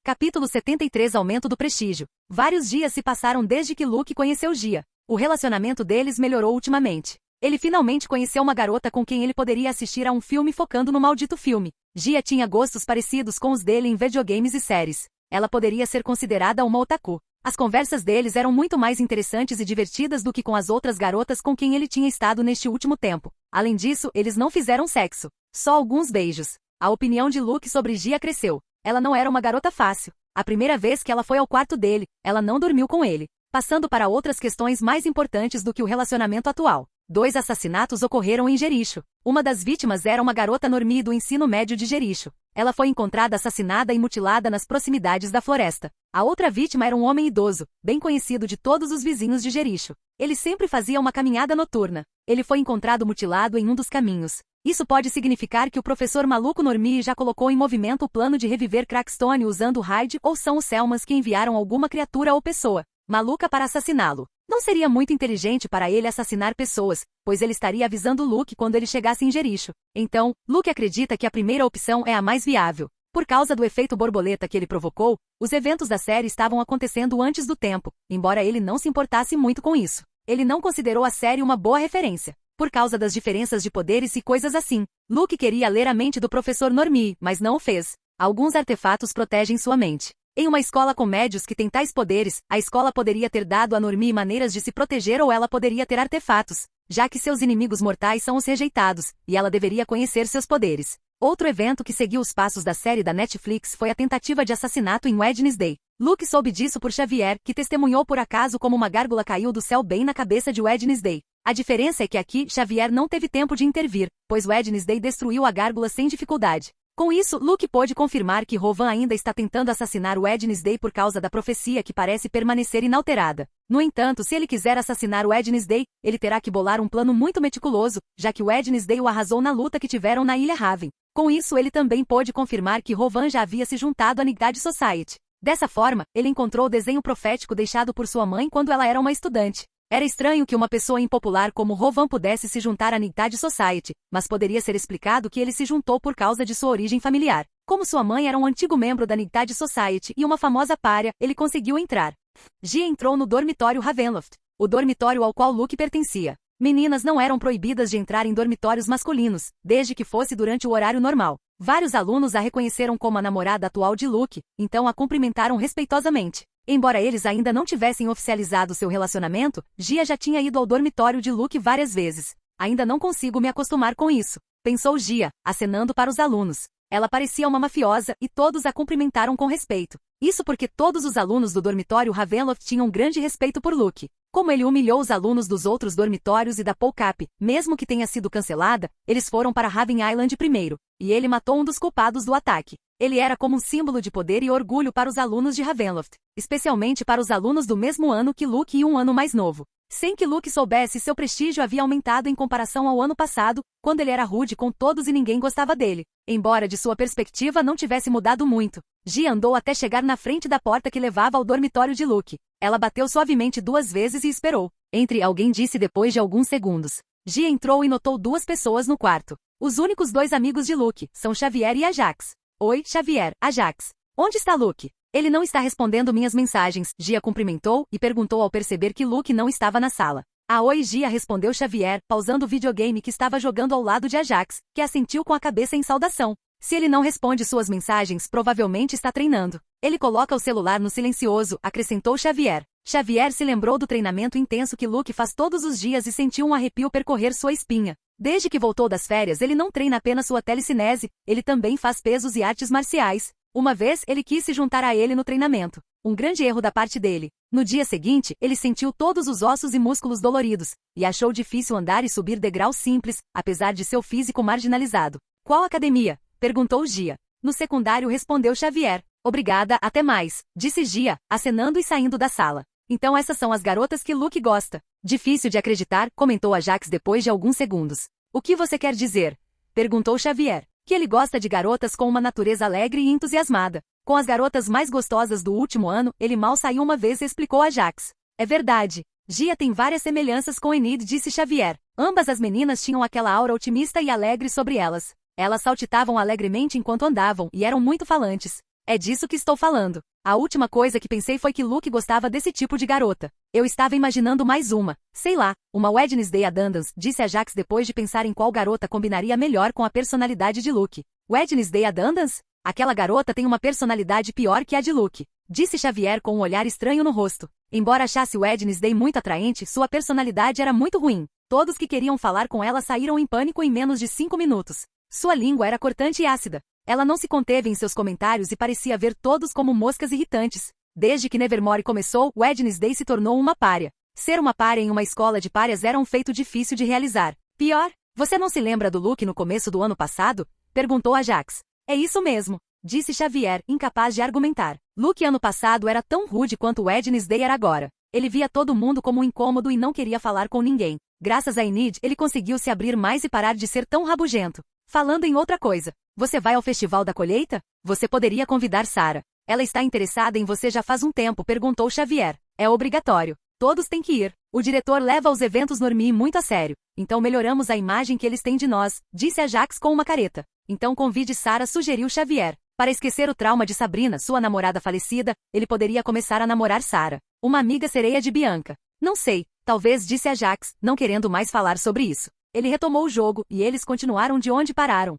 Capítulo 73 Aumento do prestígio. Vários dias se passaram desde que Luke conheceu Gia. O relacionamento deles melhorou ultimamente. Ele finalmente conheceu uma garota com quem ele poderia assistir a um filme focando no maldito filme. Gia tinha gostos parecidos com os dele em videogames e séries. Ela poderia ser considerada uma otaku. As conversas deles eram muito mais interessantes e divertidas do que com as outras garotas com quem ele tinha estado neste último tempo. Além disso, eles não fizeram sexo. Só alguns beijos. A opinião de Luke sobre Gia cresceu. Ela não era uma garota fácil. A primeira vez que ela foi ao quarto dele, ela não dormiu com ele. Passando para outras questões mais importantes do que o relacionamento atual. 2 assassinatos ocorreram em Jericho. Uma das vítimas era uma garota normie do ensino médio de Jericho. Ela foi encontrada assassinada e mutilada nas proximidades da floresta. A outra vítima era um homem idoso, bem conhecido de todos os vizinhos de Jericho. Ele sempre fazia uma caminhada noturna. Ele foi encontrado mutilado em um dos caminhos. Isso pode significar que o professor maluco normie já colocou em movimento o plano de reviver Crackstone usando Hyde, ou são os Selmans que enviaram alguma criatura ou pessoa maluca para assassiná-lo. Não seria muito inteligente para ele assassinar pessoas, pois ele estaria avisando Luke quando ele chegasse em Jericho. Então, Luke acredita que a primeira opção é a mais viável. Por causa do efeito borboleta que ele provocou, os eventos da série estavam acontecendo antes do tempo, embora ele não se importasse muito com isso. Ele não considerou a série uma boa referência, por causa das diferenças de poderes e coisas assim. Luke queria ler a mente do professor Normie, mas não o fez. Alguns artefatos protegem sua mente. Em uma escola com médios que tem tais poderes, a escola poderia ter dado a Normie maneiras de se proteger ou ela poderia ter artefatos, já que seus inimigos mortais são os rejeitados, e ela deveria conhecer seus poderes. Outro evento que seguiu os passos da série da Netflix foi a tentativa de assassinato em Wednesday. Luke soube disso por Xavier, que testemunhou por acaso como uma gárgula caiu do céu bem na cabeça de Wednesday. A diferença é que aqui, Xavier não teve tempo de intervir, pois Wednesday destruiu a gárgula sem dificuldade. Com isso, Luke pôde confirmar que Rovan ainda está tentando assassinar Wednesday por causa da profecia que parece permanecer inalterada. No entanto, se ele quiser assassinar Wednesday, ele terá que bolar um plano muito meticuloso, já que Wednesday o arrasou na luta que tiveram na Ilha Raven. Com isso, ele também pôde confirmar que Rovan já havia se juntado à Nightshade Society. Dessa forma, ele encontrou o desenho profético deixado por sua mãe quando ela era uma estudante. Era estranho que uma pessoa impopular como Rovan pudesse se juntar à Nightshade Society, mas poderia ser explicado que ele se juntou por causa de sua origem familiar. Como sua mãe era um antigo membro da Nightshade Society e uma famosa pária, ele conseguiu entrar. Gia entrou no dormitório Ravenloft, o dormitório ao qual Luke pertencia. Meninas não eram proibidas de entrar em dormitórios masculinos, desde que fosse durante o horário normal. Vários alunos a reconheceram como a namorada atual de Luke, então a cumprimentaram respeitosamente. Embora eles ainda não tivessem oficializado seu relacionamento, Gia já tinha ido ao dormitório de Luke várias vezes. Ainda não consigo me acostumar com isso, pensou Gia, acenando para os alunos. Ela parecia uma mafiosa e todos a cumprimentaram com respeito. Isso porque todos os alunos do dormitório Ravenloft tinham grande respeito por Luke. Como ele humilhou os alunos dos outros dormitórios e da Polcap, mesmo que tenha sido cancelada, eles foram para Raven Island primeiro, e ele matou um dos culpados do ataque. Ele era como um símbolo de poder e orgulho para os alunos de Ravenloft, especialmente para os alunos do mesmo ano que Luke e um ano mais novo. Sem que Luke soubesse, seu prestígio havia aumentado em comparação ao ano passado, quando ele era rude com todos e ninguém gostava dele. Embora de sua perspectiva não tivesse mudado muito, Gia andou até chegar na frente da porta que levava ao dormitório de Luke. Ela bateu suavemente 2 vezes e esperou. Entre, alguém disse depois de alguns segundos. Gia entrou e notou 2 pessoas no quarto. Os únicos 2 amigos de Luke são Xavier e Ajax. Oi, Xavier, Ajax. Onde está Luke? Ele não está respondendo minhas mensagens, Gia cumprimentou e perguntou ao perceber que Luke não estava na sala. Ah, oi, Gia, respondeu Xavier, pausando o videogame que estava jogando ao lado de Ajax, que assentiu com a cabeça em saudação. Se ele não responde suas mensagens, provavelmente está treinando. Ele coloca o celular no silencioso, acrescentou Xavier. Xavier se lembrou do treinamento intenso que Luke faz todos os dias e sentiu um arrepio percorrer sua espinha. Desde que voltou das férias, ele não treina apenas sua telecinese, ele também faz pesos e artes marciais. Uma vez, ele quis se juntar a ele no treinamento. Um grande erro da parte dele. No dia seguinte, ele sentiu todos os ossos e músculos doloridos, e achou difícil andar e subir degraus simples, apesar de seu físico marginalizado. Qual academia? Perguntou Gia. No secundário, respondeu Xavier. Obrigada, até mais, disse Gia, acenando e saindo da sala. Então essas são as garotas que Luke gosta. Difícil de acreditar, comentou Ajax depois de alguns segundos. O que você quer dizer? Perguntou Xavier. Que ele gosta de garotas com uma natureza alegre e entusiasmada. Com as garotas mais gostosas do último ano, ele mal saiu uma vez, explicou Ajax. É verdade. Gia tem várias semelhanças com Enid, disse Xavier. Ambas as meninas tinham aquela aura otimista e alegre sobre elas. Elas saltitavam alegremente enquanto andavam e eram muito falantes. É disso que estou falando. A última coisa que pensei foi que Luke gostava desse tipo de garota. Eu estava imaginando mais uma. Sei lá, uma Wednesday Addams, disse Ajax depois de pensar em qual garota combinaria melhor com a personalidade de Luke. Wednesday Addams? Aquela garota tem uma personalidade pior que a de Luke, disse Xavier com um olhar estranho no rosto. Embora achasse Wednesday muito atraente, sua personalidade era muito ruim. Todos que queriam falar com ela saíram em pânico em menos de 5 minutos. Sua língua era cortante e ácida. Ela não se conteve em seus comentários e parecia ver todos como moscas irritantes. Desde que Nevermore começou, Wednesday se tornou uma pária. Ser uma pária em uma escola de párias era um feito difícil de realizar. Pior, você não se lembra do Luke no começo do ano passado? Perguntou Ajax. É isso mesmo, disse Xavier, incapaz de argumentar. Luke ano passado era tão rude quanto Wednesday era agora. Ele via todo mundo como um incômodo e não queria falar com ninguém. Graças a Enid, ele conseguiu se abrir mais e parar de ser tão rabugento. Falando em outra coisa, você vai ao Festival da Colheita? Você poderia convidar Sarah. Ela está interessada em você já faz um tempo, perguntou Xavier. É obrigatório. Todos têm que ir. O diretor leva os eventos Normie muito a sério. Então melhoramos a imagem que eles têm de nós, disse Ajax com uma careta. Então convide Sarah, sugeriu Xavier. Para esquecer o trauma de Sabrina, sua namorada falecida, ele poderia começar a namorar Sarah, uma amiga sereia de Bianca. Não sei, talvez, disse Ajax, não querendo mais falar sobre isso. Ele retomou o jogo, e eles continuaram de onde pararam.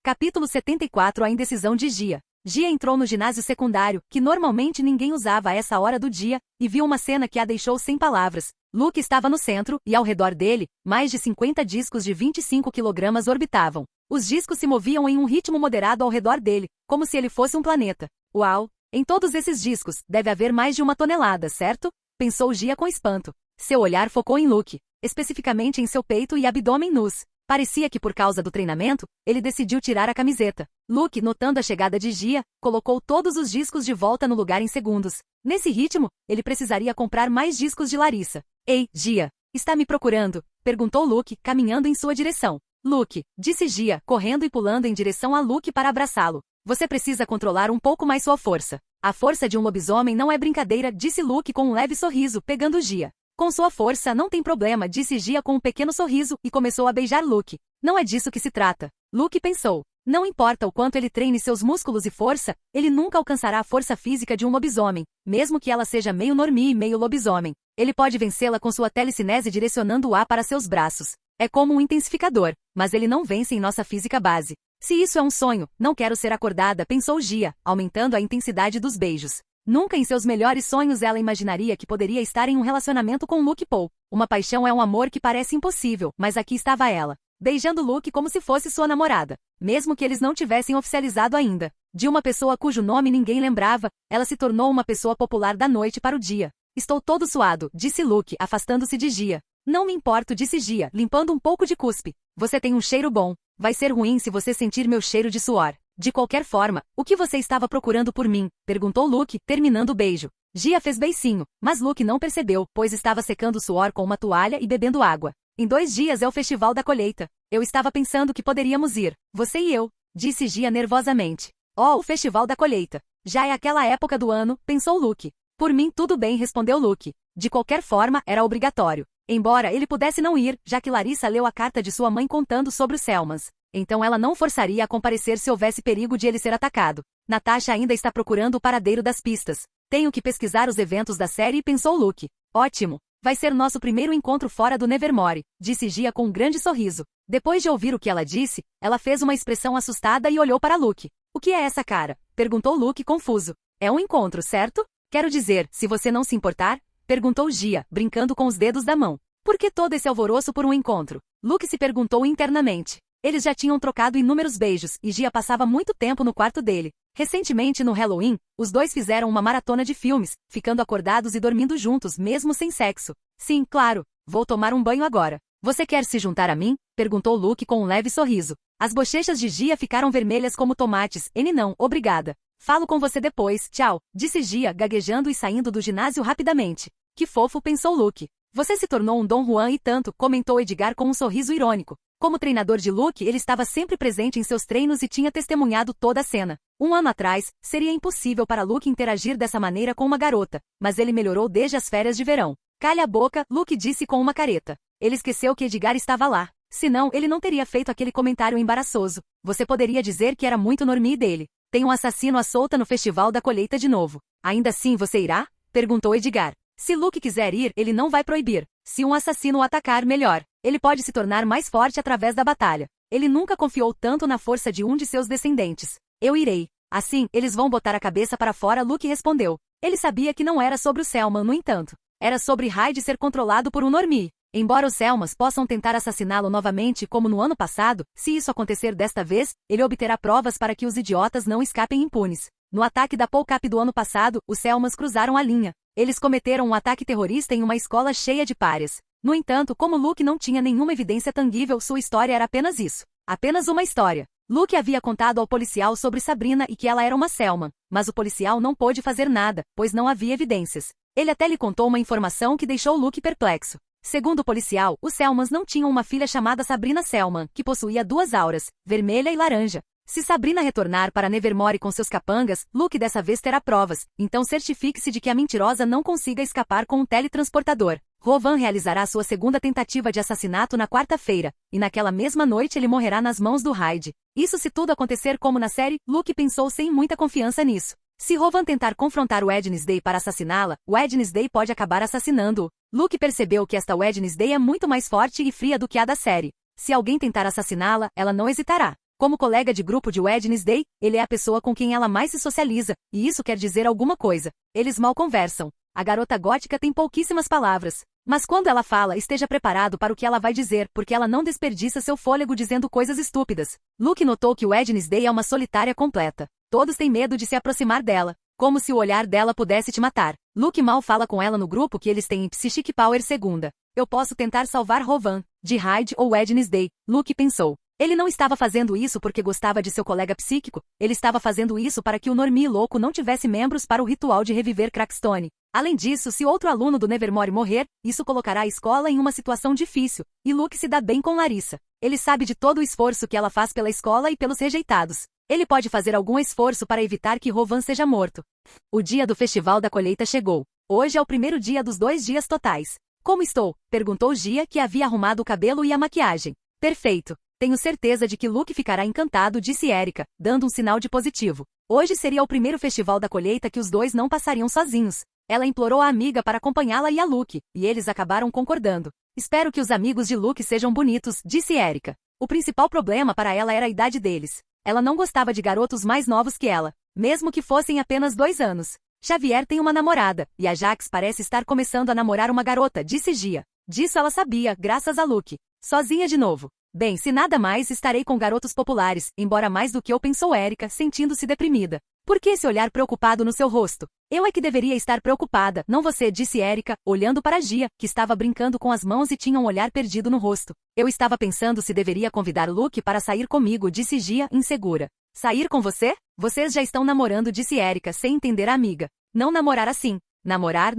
Capítulo 74. A indecisão de Gia. Gia entrou no ginásio secundário, que normalmente ninguém usava a essa hora do dia, e viu uma cena que a deixou sem palavras. Luke estava no centro, e ao redor dele, mais de 50 discos de 25 kg orbitavam. Os discos se moviam em um ritmo moderado ao redor dele, como se ele fosse um planeta. Uau! Em todos esses discos, deve haver mais de 1 tonelada, certo? Pensou Gia com espanto. Seu olhar focou em Luke, especificamente em seu peito e abdômen nus. Parecia que por causa do treinamento, ele decidiu tirar a camiseta. Luke, notando a chegada de Gia, colocou todos os discos de volta no lugar em segundos. Nesse ritmo, ele precisaria comprar mais discos de Larissa. Ei, Gia, está me procurando? Perguntou Luke, caminhando em sua direção. Luke, disse Gia, correndo e pulando em direção a Luke para abraçá-lo. Você precisa controlar um pouco mais sua força. A força de um lobisomem não é brincadeira, disse Luke com um leve sorriso, pegando Gia. Com sua força não tem problema, disse Gia com um pequeno sorriso e começou a beijar Luke. Não é disso que se trata. Luke pensou. Não importa o quanto ele treine seus músculos e força, ele nunca alcançará a força física de um lobisomem, mesmo que ela seja meio normie e meio lobisomem. Ele pode vencê-la com sua telecinese direcionando o ar para seus braços. É como um intensificador, mas ele não vence em nossa física base. Se isso é um sonho, não quero ser acordada, pensou Gia, aumentando a intensidade dos beijos. Nunca em seus melhores sonhos ela imaginaria que poderia estar em um relacionamento com Luke Paul. Uma paixão é um amor que parece impossível, mas aqui estava ela, beijando Luke como se fosse sua namorada, mesmo que eles não tivessem oficializado ainda. De uma pessoa cujo nome ninguém lembrava, ela se tornou uma pessoa popular da noite para o dia. Estou todo suado, disse Luke, afastando-se de Gia. Não me importo, disse Gia, limpando um pouco de cuspe. Você tem um cheiro bom. Vai ser ruim se você sentir meu cheiro de suor. De qualquer forma, o que você estava procurando por mim? Perguntou Luke, terminando o beijo. Gia fez beicinho, mas Luke não percebeu, pois estava secando o suor com uma toalha e bebendo água. Em 2 dias é o Festival da Colheita. Eu estava pensando que poderíamos ir, você e eu, disse Gia nervosamente. Oh, o Festival da Colheita. Já é aquela época do ano, pensou Luke. Por mim tudo bem, respondeu Luke. De qualquer forma, era obrigatório. Embora ele pudesse não ir, já que Larissa leu a carta de sua mãe contando sobre os Selmans. Então ela não forçaria a comparecer se houvesse perigo de ele ser atacado. Natasha ainda está procurando o paradeiro das pistas. Tenho que pesquisar os eventos da série, pensou Luke. Ótimo. Vai ser nosso primeiro encontro fora do Nevermore, disse Gia com um grande sorriso. Depois de ouvir o que ela disse, ela fez uma expressão assustada e olhou para Luke. O que é essa cara? Perguntou Luke confuso. É um encontro, certo? Quero dizer, se você não se importar? Perguntou Gia, brincando com os dedos da mão. Por que todo esse alvoroço por um encontro? Luke se perguntou internamente. Eles já tinham trocado inúmeros beijos, e Gia passava muito tempo no quarto dele. Recentemente no Halloween, os dois fizeram uma maratona de filmes, ficando acordados e dormindo juntos, mesmo sem sexo. Sim, claro. Vou tomar um banho agora. Você quer se juntar a mim? Perguntou Luke com um leve sorriso. As bochechas de Gia ficaram vermelhas como tomates. Ele não, obrigada. Falo com você depois, tchau, disse Gia, gaguejando e saindo do ginásio rapidamente. Que fofo, pensou Luke. Você se tornou um Dom Juan e tanto, comentou Edgar com um sorriso irônico. Como treinador de Luke, ele estava sempre presente em seus treinos e tinha testemunhado toda a cena. 1 ano atrás, seria impossível para Luke interagir dessa maneira com uma garota, mas ele melhorou desde as férias de verão. Calha a boca, Luke disse com uma careta. Ele esqueceu que Edgar estava lá. Senão, ele não teria feito aquele comentário embaraçoso. Você poderia dizer que era muito normie dele. Tem um assassino à solta no Festival da Colheita de novo. Ainda assim você irá? Perguntou Edgar. Se Luke quiser ir, ele não vai proibir. Se um assassino o atacar, melhor. Ele pode se tornar mais forte através da batalha. Ele nunca confiou tanto na força de um de seus descendentes. Eu irei. Assim, eles vão botar a cabeça para fora, Luke respondeu. Ele sabia que não era sobre o Selman, no entanto. Era sobre Hyde ser controlado por um normie. Embora os Selmans possam tentar assassiná-lo novamente como no ano passado, se isso acontecer desta vez, ele obterá provas para que os idiotas não escapem impunes. No ataque da Polcap do ano passado, os Selmans cruzaram a linha. Eles cometeram um ataque terrorista em uma escola cheia de párias. No entanto, como Luke não tinha nenhuma evidência tangível, sua história era apenas isso. Apenas uma história. Luke havia contado ao policial sobre Sabrina e que ela era uma Selman, mas o policial não pôde fazer nada, pois não havia evidências. Ele até lhe contou uma informação que deixou Luke perplexo. Segundo o policial, os Selmans não tinham uma filha chamada Sabrina Selman, que possuía duas auras, vermelha e laranja. Se Sabrina retornar para Nevermore com seus capangas, Luke dessa vez terá provas, então certifique-se de que a mentirosa não consiga escapar com um teletransportador. Rovan realizará sua segunda tentativa de assassinato na quarta-feira, e naquela mesma noite ele morrerá nas mãos do Hyde. Isso se tudo acontecer como na série, Luke pensou sem muita confiança nisso. Se Rovan tentar confrontar Wednesday para assassiná-la, Wednesday pode acabar assassinando-o. Luke percebeu que esta Wednesday é muito mais forte e fria do que a da série. Se alguém tentar assassiná-la, ela não hesitará. Como colega de grupo de Wednesday, ele é a pessoa com quem ela mais se socializa, e isso quer dizer alguma coisa. Eles mal conversam. A garota gótica tem pouquíssimas palavras. Mas quando ela fala, esteja preparado para o que ela vai dizer, porque ela não desperdiça seu fôlego dizendo coisas estúpidas. Luke notou que Wednesday é uma solitária completa. Todos têm medo de se aproximar dela, como se o olhar dela pudesse te matar. Luke mal fala com ela no grupo que eles têm em Psychic Power segunda. Eu posso tentar salvar Rovan, de Hyde ou Wednesday, Luke pensou. Ele não estava fazendo isso porque gostava de seu colega psíquico, ele estava fazendo isso para que o Normie louco não tivesse membros para o ritual de reviver Crackstone. Além disso, se outro aluno do Nevermore morrer, isso colocará a escola em uma situação difícil, e Luke se dá bem com Larissa. Ele sabe de todo o esforço que ela faz pela escola e pelos rejeitados. Ele pode fazer algum esforço para evitar que Rovan seja morto. O dia do festival da colheita chegou. Hoje é o primeiro dia dos 2 dias totais. Como estou? Perguntou Gia, que havia arrumado o cabelo e a maquiagem. Perfeito. Tenho certeza de que Luke ficará encantado, disse Erika, dando um sinal de positivo. Hoje seria o primeiro festival da colheita que os dois não passariam sozinhos. Ela implorou a amiga para acompanhá-la e a Luke, e eles acabaram concordando. Espero que os amigos de Luke sejam bonitos, disse Erika. O principal problema para ela era a idade deles. Ela não gostava de garotos mais novos que ela, mesmo que fossem apenas 2 anos. Xavier tem uma namorada, e a Jax parece estar começando a namorar uma garota, disse Gia. Disso ela sabia, graças a Luke. Sozinha de novo. Bem, se nada mais, estarei com garotos populares, embora mais do que eu, pensou Erika, sentindo-se deprimida. Por que esse olhar preocupado no seu rosto? Eu é que deveria estar preocupada, não você, disse Erika, olhando para Gia, que estava brincando com as mãos e tinha um olhar perdido no rosto. Eu estava pensando se deveria convidar Luke para sair comigo, disse Gia, insegura. Sair com você? Vocês já estão namorando, disse Erika, sem entender a amiga. Não namorar assim. Namorar.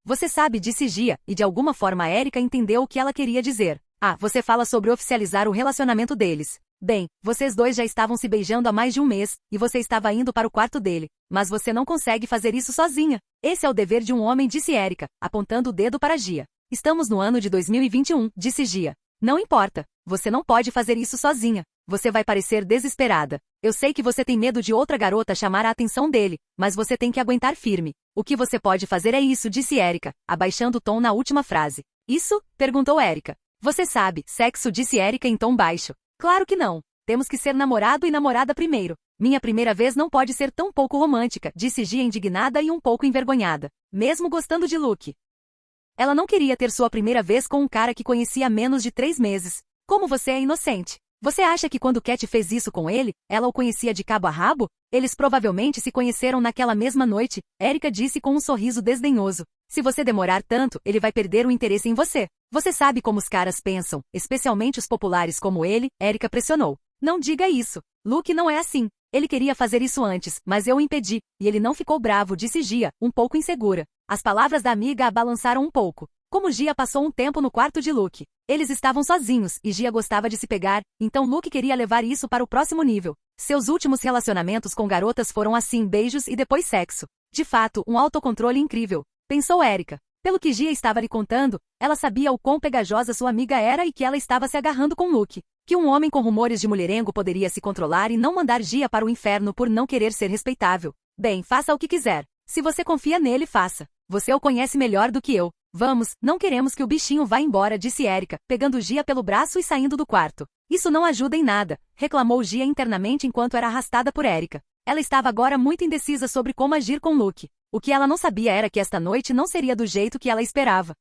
Você sabe, disse Gia, e de alguma forma Erika entendeu o que ela queria dizer. Ah, você fala sobre oficializar o relacionamento deles. Bem, vocês dois já estavam se beijando há mais de 1 mês, e você estava indo para o quarto dele. Mas você não consegue fazer isso sozinha. Esse é o dever de um homem, disse Erika, apontando o dedo para Gia. Estamos no ano de 2021, disse Gia. Não importa. Você não pode fazer isso sozinha. Você vai parecer desesperada. Eu sei que você tem medo de outra garota chamar a atenção dele, mas você tem que aguentar firme. O que você pode fazer é isso, disse Erika, abaixando o tom na última frase. Isso? Perguntou Erika. Você sabe, sexo, disse Erika em tom baixo. Claro que não. Temos que ser namorado e namorada primeiro. Minha primeira vez não pode ser tão pouco romântica, disse Gia indignada e um pouco envergonhada. Mesmo gostando de Luke. Ela não queria ter sua primeira vez com um cara que conhecia há menos de 3 meses. Como você é inocente. Você acha que quando Cat fez isso com ele, ela o conhecia de cabo a rabo? Eles provavelmente se conheceram naquela mesma noite, Erika disse com um sorriso desdenhoso. Se você demorar tanto, ele vai perder o interesse em você. Você sabe como os caras pensam, especialmente os populares como ele, Erika pressionou. Não diga isso. Luke não é assim. Ele queria fazer isso antes, mas eu o impedi, e ele não ficou bravo, disse Gia, um pouco insegura. As palavras da amiga a balançaram um pouco. Como Gia passou um tempo no quarto de Luke. Eles estavam sozinhos, e Gia gostava de se pegar, então Luke queria levar isso para o próximo nível. Seus últimos relacionamentos com garotas foram assim, beijos e depois sexo. De fato, um autocontrole incrível, pensou Erika. Pelo que Gia estava lhe contando, ela sabia o quão pegajosa sua amiga era e que ela estava se agarrando com Luke. Que um homem com rumores de mulherengo poderia se controlar e não mandar Gia para o inferno por não querer ser respeitável. Bem, faça o que quiser. Se você confia nele, faça. Você o conhece melhor do que eu. Vamos, não queremos que o bichinho vá embora, disse Erika, pegando Gia pelo braço e saindo do quarto. Isso não ajuda em nada, reclamou Gia internamente enquanto era arrastada por Erika. Ela estava agora muito indecisa sobre como agir com Luke. O que ela não sabia era que esta noite não seria do jeito que ela esperava.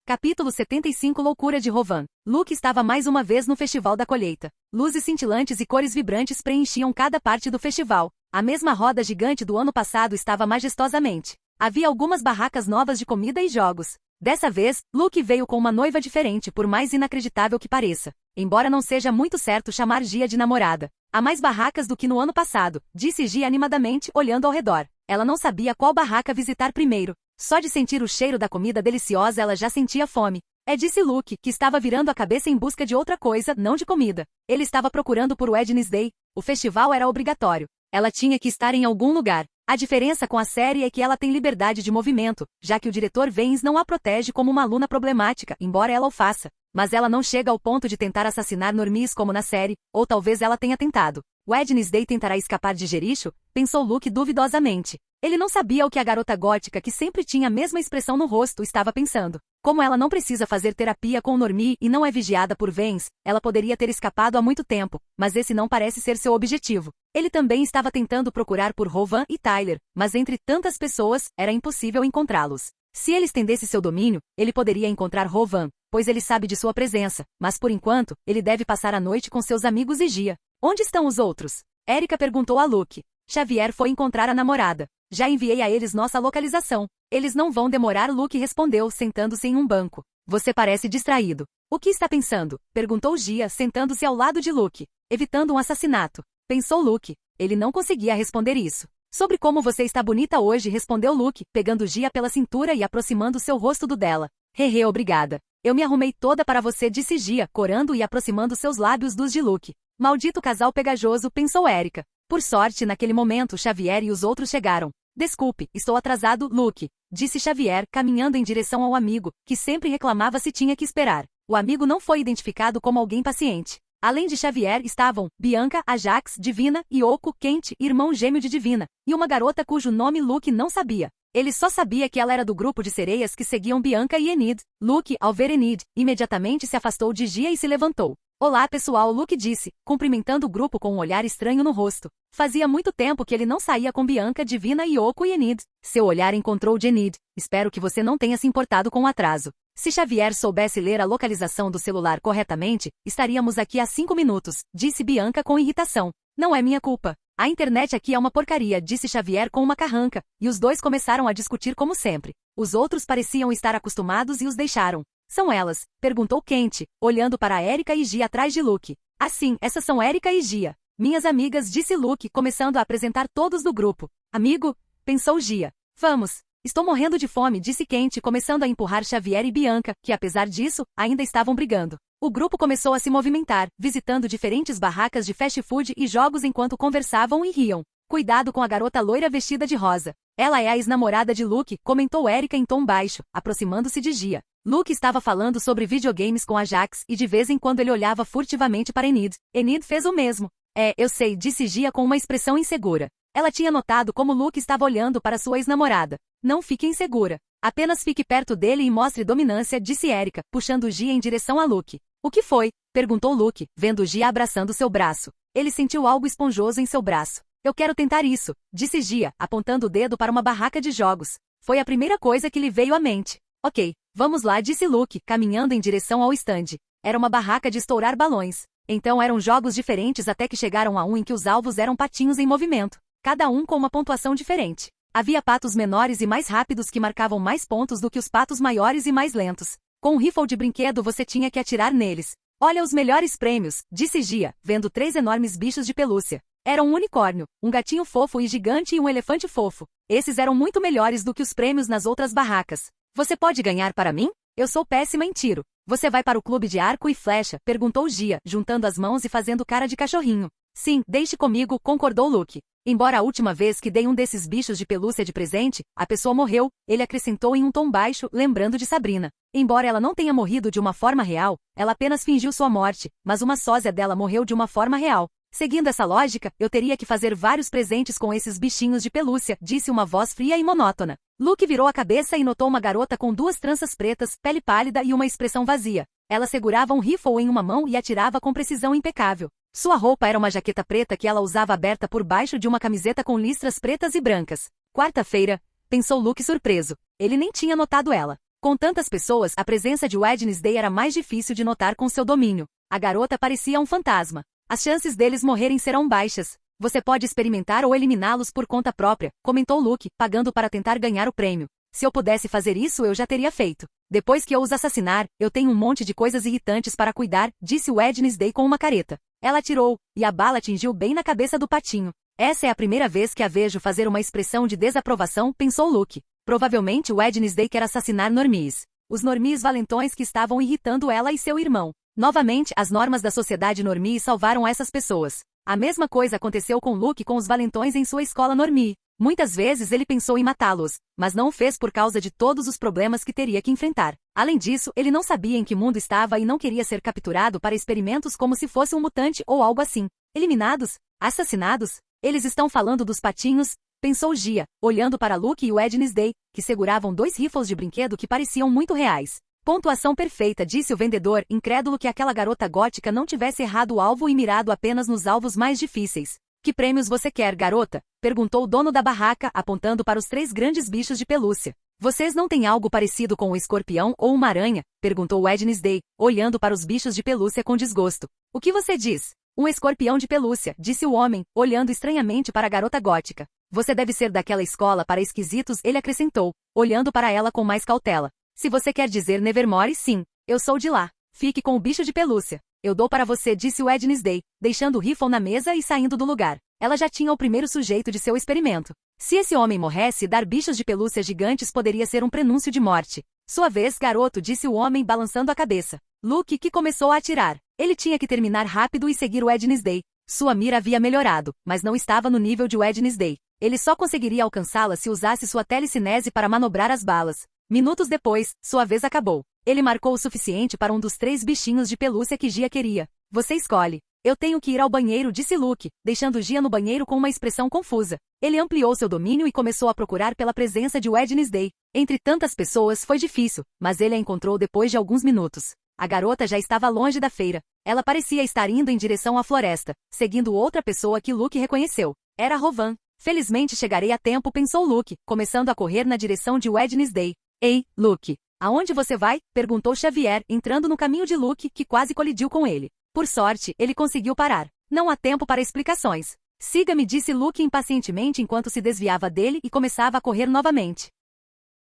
Capítulo 75 Loucura de Rovan. Luke estava mais uma vez no Festival da Colheita. Luzes cintilantes e cores vibrantes preenchiam cada parte do festival. A mesma roda gigante do ano passado estava majestosamente Havia algumas barracas novas de comida e jogos. Dessa vez, Luke veio com uma noiva diferente, por mais inacreditável que pareça. Embora não seja muito certo chamar Gia de namorada. Há mais barracas do que no ano passado, disse Gia animadamente, olhando ao redor. Ela não sabia qual barraca visitar primeiro. Só de sentir o cheiro da comida deliciosa ela já sentia fome. Disse Luke, que estava virando a cabeça em busca de outra coisa, não de comida. Ele estava procurando por Wednesday. O festival era obrigatório. Ela tinha que estar em algum lugar. A diferença com a série é que ela tem liberdade de movimento, já que o diretor Vance não a protege como uma aluna problemática, embora ela o faça. Mas ela não chega ao ponto de tentar assassinar normies como na série, ou talvez ela tenha tentado. Wednesday tentará escapar de Jericho? Pensou Luke duvidosamente. Ele não sabia o que a garota gótica que sempre tinha a mesma expressão no rosto estava pensando. Como ela não precisa fazer terapia com o normie e não é vigiada por Vance, ela poderia ter escapado há muito tempo, mas esse não parece ser seu objetivo. Ele também estava tentando procurar por Rowan e Tyler, mas entre tantas pessoas, era impossível encontrá-los. Se ele estendesse seu domínio, ele poderia encontrar Rowan, pois ele sabe de sua presença, mas por enquanto, ele deve passar a noite com seus amigos e Gia. Onde estão os outros? Erica perguntou a Luke. Xavier foi encontrar a namorada. Já enviei a eles nossa localização. Eles não vão demorar, Luke respondeu, sentando-se em um banco. Você parece distraído. O que está pensando? Perguntou Gia, sentando-se ao lado de Luke. Evitando um assassinato. Pensou Luke. Ele não conseguia responder isso. Sobre como você está bonita hoje, respondeu Luke, pegando Gia pela cintura e aproximando seu rosto do dela. Hehe, obrigada. Eu me arrumei toda para você, disse Gia, corando e aproximando seus lábios dos de Luke. Maldito casal pegajoso, pensou Erica. Por sorte, naquele momento, Xavier e os outros chegaram. Desculpe, estou atrasado, Luke, disse Xavier, caminhando em direção ao amigo, que sempre reclamava se tinha que esperar. O amigo não foi identificado como alguém paciente. Além de Xavier estavam Bianca, Ajax, Divina, Yoko, Kent, irmão gêmeo de Divina, e uma garota cujo nome Luke não sabia. Ele só sabia que ela era do grupo de sereias que seguiam Bianca e Enid. Luke, ao ver Enid, imediatamente se afastou de Gia e se levantou. Olá pessoal, Luke disse, cumprimentando o grupo com um olhar estranho no rosto. Fazia muito tempo que ele não saía com Bianca, Divina, Yoko e Enid. Seu olhar encontrou de Enid. Espero que você não tenha se importado com o atraso. Se Xavier soubesse ler a localização do celular corretamente, estaríamos aqui há 5 minutos, disse Bianca com irritação. Não é minha culpa. A internet aqui é uma porcaria, disse Xavier com uma carranca, e os dois começaram a discutir como sempre. Os outros pareciam estar acostumados e os deixaram. São elas? Perguntou Kent, olhando para Erica e Gia atrás de Luke. Sim, essas são Erica e Gia. Minhas amigas, disse Luke, começando a apresentar todos do grupo. Amigo? Pensou Gia. Vamos. Estou morrendo de fome, disse Kent, começando a empurrar Xavier e Bianca, que apesar disso, ainda estavam brigando. O grupo começou a se movimentar, visitando diferentes barracas de fast food e jogos enquanto conversavam e riam. Cuidado com a garota loira vestida de rosa. Ela é a ex-namorada de Luke, comentou Erica em tom baixo, aproximando-se de Gia. Luke estava falando sobre videogames com Ajax e de vez em quando ele olhava furtivamente para Enid. Enid fez o mesmo. Eu sei, disse Gia com uma expressão insegura. Ela tinha notado como Luke estava olhando para sua ex-namorada. Não fique insegura. Apenas fique perto dele e mostre dominância, disse Erica, puxando Gia em direção a Luke. O que foi? Perguntou Luke, vendo Gia abraçando seu braço. Ele sentiu algo esponjoso em seu braço. Eu quero tentar isso, disse Gia, apontando o dedo para uma barraca de jogos. Foi a primeira coisa que lhe veio à mente. Ok, vamos lá, disse Luke, caminhando em direção ao estande. Era uma barraca de estourar balões. Então eram jogos diferentes até que chegaram a um em que os alvos eram patinhos em movimento, cada um com uma pontuação diferente. Havia patos menores e mais rápidos que marcavam mais pontos do que os patos maiores e mais lentos. Com um rifle de brinquedo você tinha que atirar neles. Olha os melhores prêmios, disse Gia, vendo 3 enormes bichos de pelúcia. Era um unicórnio, um gatinho fofo e gigante e um elefante fofo. Esses eram muito melhores do que os prêmios nas outras barracas. Você pode ganhar para mim? Eu sou péssima em tiro. Você vai para o clube de arco e flecha? Perguntou Gia, juntando as mãos e fazendo cara de cachorrinho. Sim, deixe comigo, concordou Luke. Embora a última vez que dei um desses bichos de pelúcia de presente, a pessoa morreu, ele acrescentou em um tom baixo, lembrando de Sabrina. Embora ela não tenha morrido de uma forma real, ela apenas fingiu sua morte, mas uma sósia dela morreu de uma forma real. Seguindo essa lógica, eu teria que fazer vários presentes com esses bichinhos de pelúcia, disse uma voz fria e monótona. Luke virou a cabeça e notou uma garota com 2 tranças pretas, pele pálida e uma expressão vazia. Ela segurava um rifle em uma mão e atirava com precisão impecável. Sua roupa era uma jaqueta preta que ela usava aberta por baixo de uma camiseta com listras pretas e brancas. Quarta-feira, pensou Luke surpreso. Ele nem tinha notado ela. Com tantas pessoas, a presença de Wednesday era mais difícil de notar com seu domínio. A garota parecia um fantasma. As chances deles morrerem serão baixas. Você pode experimentar ou eliminá-los por conta própria, comentou Luke, pagando para tentar ganhar o prêmio. Se eu pudesse fazer isso eu já teria feito. Depois que eu os assassinar, eu tenho um monte de coisas irritantes para cuidar, disse Wednesday com uma careta. Ela atirou, e a bala atingiu bem na cabeça do patinho. Essa é a primeira vez que a vejo fazer uma expressão de desaprovação, pensou Luke. Provavelmente Wednesday quer assassinar normies. Os normies valentões que estavam irritando ela e seu irmão. Novamente, as normas da sociedade normie salvaram essas pessoas. A mesma coisa aconteceu com Luke com os valentões em sua escola normie. Muitas vezes ele pensou em matá-los, mas não o fez por causa de todos os problemas que teria que enfrentar. Além disso, ele não sabia em que mundo estava e não queria ser capturado para experimentos como se fosse um mutante ou algo assim. Eliminados? Assassinados? Eles estão falando dos patinhos? Pensou Gia, olhando para Luke e Wednesday, que seguravam 2 rifles de brinquedo que pareciam muito reais. Pontuação perfeita, disse o vendedor, incrédulo que aquela garota gótica não tivesse errado o alvo e mirado apenas nos alvos mais difíceis. Que prêmios você quer, garota? Perguntou o dono da barraca, apontando para os 3 grandes bichos de pelúcia. Vocês não têm algo parecido com um escorpião ou uma aranha? Perguntou Wednesday, olhando para os bichos de pelúcia com desgosto. O que você diz? Um escorpião de pelúcia, disse o homem, olhando estranhamente para a garota gótica. Você deve ser daquela escola para esquisitos, ele acrescentou, olhando para ela com mais cautela. Se você quer dizer Nevermore, sim, eu sou de lá. Fique com o bicho de pelúcia. Eu dou para você, disse Wednesday, deixando o rifle na mesa e saindo do lugar. Ela já tinha o primeiro sujeito de seu experimento. Se esse homem morresse, dar bichos de pelúcia gigantes poderia ser um prenúncio de morte. Sua vez, garoto, disse o homem balançando a cabeça. Luke, que começou a atirar. Ele tinha que terminar rápido e seguir Wednesday. Sua mira havia melhorado, mas não estava no nível de Wednesday. Ele só conseguiria alcançá-la se usasse sua telecinese para manobrar as balas. Minutos depois, sua vez acabou. Ele marcou o suficiente para um dos 3 bichinhos de pelúcia que Gia queria. Você escolhe. Eu tenho que ir ao banheiro, disse Luke, deixando Gia no banheiro com uma expressão confusa. Ele ampliou seu domínio e começou a procurar pela presença de Wednesday. Entre tantas pessoas foi difícil, mas ele a encontrou depois de alguns minutos. A garota já estava longe da feira. Ela parecia estar indo em direção à floresta, seguindo outra pessoa que Luke reconheceu. Era Rovan. Felizmente chegarei a tempo, pensou Luke, começando a correr na direção de Wednesday. Ei, Luke. Aonde você vai? Perguntou Xavier, entrando no caminho de Luke, que quase colidiu com ele. Por sorte, ele conseguiu parar. Não há tempo para explicações. Siga-me, disse Luke impacientemente enquanto se desviava dele e começava a correr novamente.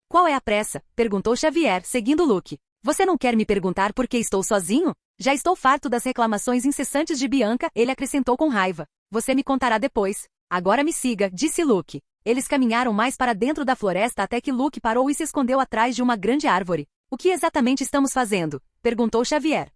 Qual é a pressa? Perguntou Xavier, seguindo Luke. Você não quer me perguntar por que estou sozinho? Já estou farto das reclamações incessantes de Bianca, ele acrescentou com raiva. Você me contará depois. Agora me siga, disse Luke. Eles caminharam mais para dentro da floresta até que Luke parou e se escondeu atrás de uma grande árvore. O que exatamente estamos fazendo? Perguntou Xavier.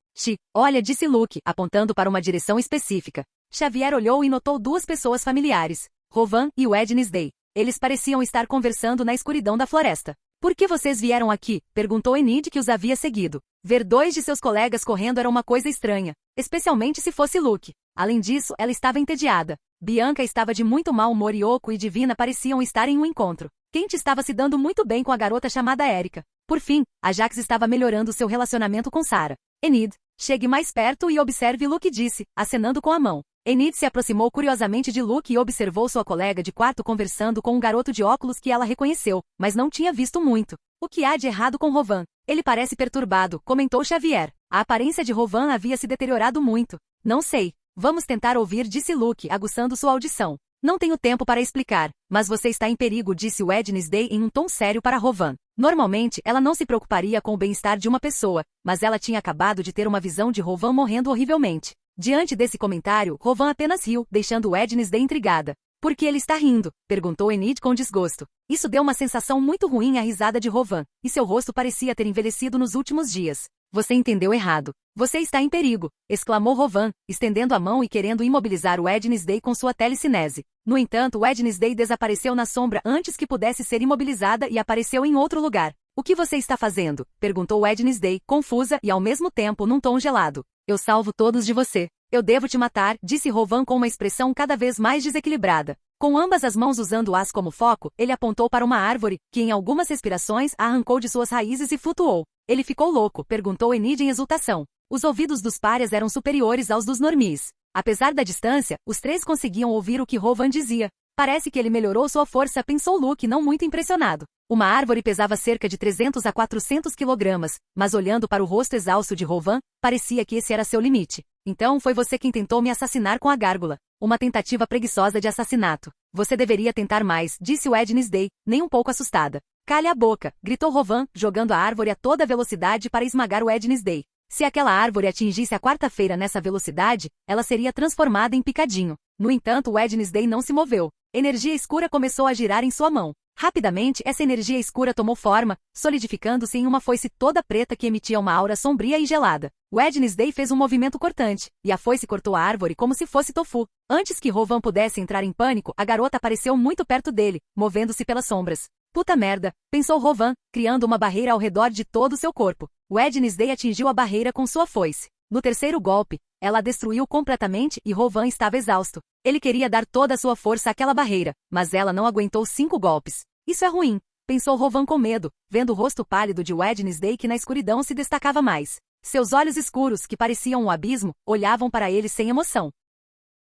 Olha, disse Luke, apontando para uma direção específica. Xavier olhou e notou 2 pessoas familiares, Rovan e Wednesday. Eles pareciam estar conversando na escuridão da floresta. Por que vocês vieram aqui? Perguntou Enid, que os havia seguido. Ver 2 de seus colegas correndo era uma coisa estranha, especialmente se fosse Luke. Além disso, ela estava entediada. Bianca estava de muito mau humor e Yoko e Divina pareciam estar em um encontro. Kent estava se dando muito bem com a garota chamada Erika. Por fim, a Jax estava melhorando seu relacionamento com Sarah. Enid, chegue mais perto e observe, Luke disse, acenando com a mão. Enid se aproximou curiosamente de Luke e observou sua colega de quarto conversando com um garoto de óculos que ela reconheceu, mas não tinha visto muito. O que há de errado com Rovan? Ele parece perturbado, comentou Xavier. A aparência de Rovan havia se deteriorado muito. Não sei. Vamos tentar ouvir, disse Luke, aguçando sua audição. Não tenho tempo para explicar, mas você está em perigo, disse Wednesday em um tom sério para Rovan. Normalmente, ela não se preocuparia com o bem-estar de uma pessoa, mas ela tinha acabado de ter uma visão de Rovan morrendo horrivelmente. Diante desse comentário, Rovan apenas riu, deixando Wednesday intrigada. Por que ele está rindo? Perguntou Enid com desgosto. Isso deu uma sensação muito ruim à risada de Rovan, e seu rosto parecia ter envelhecido nos últimos dias. Você entendeu errado. Você está em perigo, exclamou Rovan, estendendo a mão e querendo imobilizar Wednesday com sua telecinese. No entanto, Wednesday desapareceu na sombra antes que pudesse ser imobilizada e apareceu em outro lugar. O que você está fazendo? Perguntou Wednesday, confusa e ao mesmo tempo num tom gelado. Eu salvo todos de você. Eu devo te matar, disse Rovan com uma expressão cada vez mais desequilibrada. Com ambas as mãos usando-as como foco, ele apontou para uma árvore, que em algumas respirações a arrancou de suas raízes e flutuou. Ele ficou louco, perguntou Enid em exultação. Os ouvidos dos párias eram superiores aos dos normies. Apesar da distância, os 3 conseguiam ouvir o que Rovan dizia. Parece que ele melhorou sua força, pensou Luke, não muito impressionado. Uma árvore pesava cerca de 300 a 400 quilogramas, mas olhando para o rosto exausto de Rovan, parecia que esse era seu limite. Então foi você quem tentou me assassinar com a gárgula. Uma tentativa preguiçosa de assassinato. Você deveria tentar mais, disse Wednesday, nem um pouco assustada. Cale a boca, gritou Rovan, jogando a árvore a toda velocidade para esmagar Wednesday. Se aquela árvore atingisse a quarta-feira nessa velocidade, ela seria transformada em picadinho. No entanto, Wednesday não se moveu. Energia escura começou a girar em sua mão. Rapidamente, essa energia escura tomou forma, solidificando-se em uma foice toda preta que emitia uma aura sombria e gelada. Wednesday fez um movimento cortante, e a foice cortou a árvore como se fosse tofu. Antes que Rovan pudesse entrar em pânico, a garota apareceu muito perto dele, movendo-se pelas sombras. Puta merda, pensou Rovan, criando uma barreira ao redor de todo o seu corpo. Wednesday atingiu a barreira com sua foice. No terceiro golpe, ela a destruiu completamente e Rovan estava exausto. Ele queria dar toda a sua força àquela barreira, mas ela não aguentou 5 golpes. Isso é ruim, pensou Rovan com medo, vendo o rosto pálido de Wednesday que na escuridão se destacava mais. Seus olhos escuros, que pareciam um abismo, olhavam para ele sem emoção.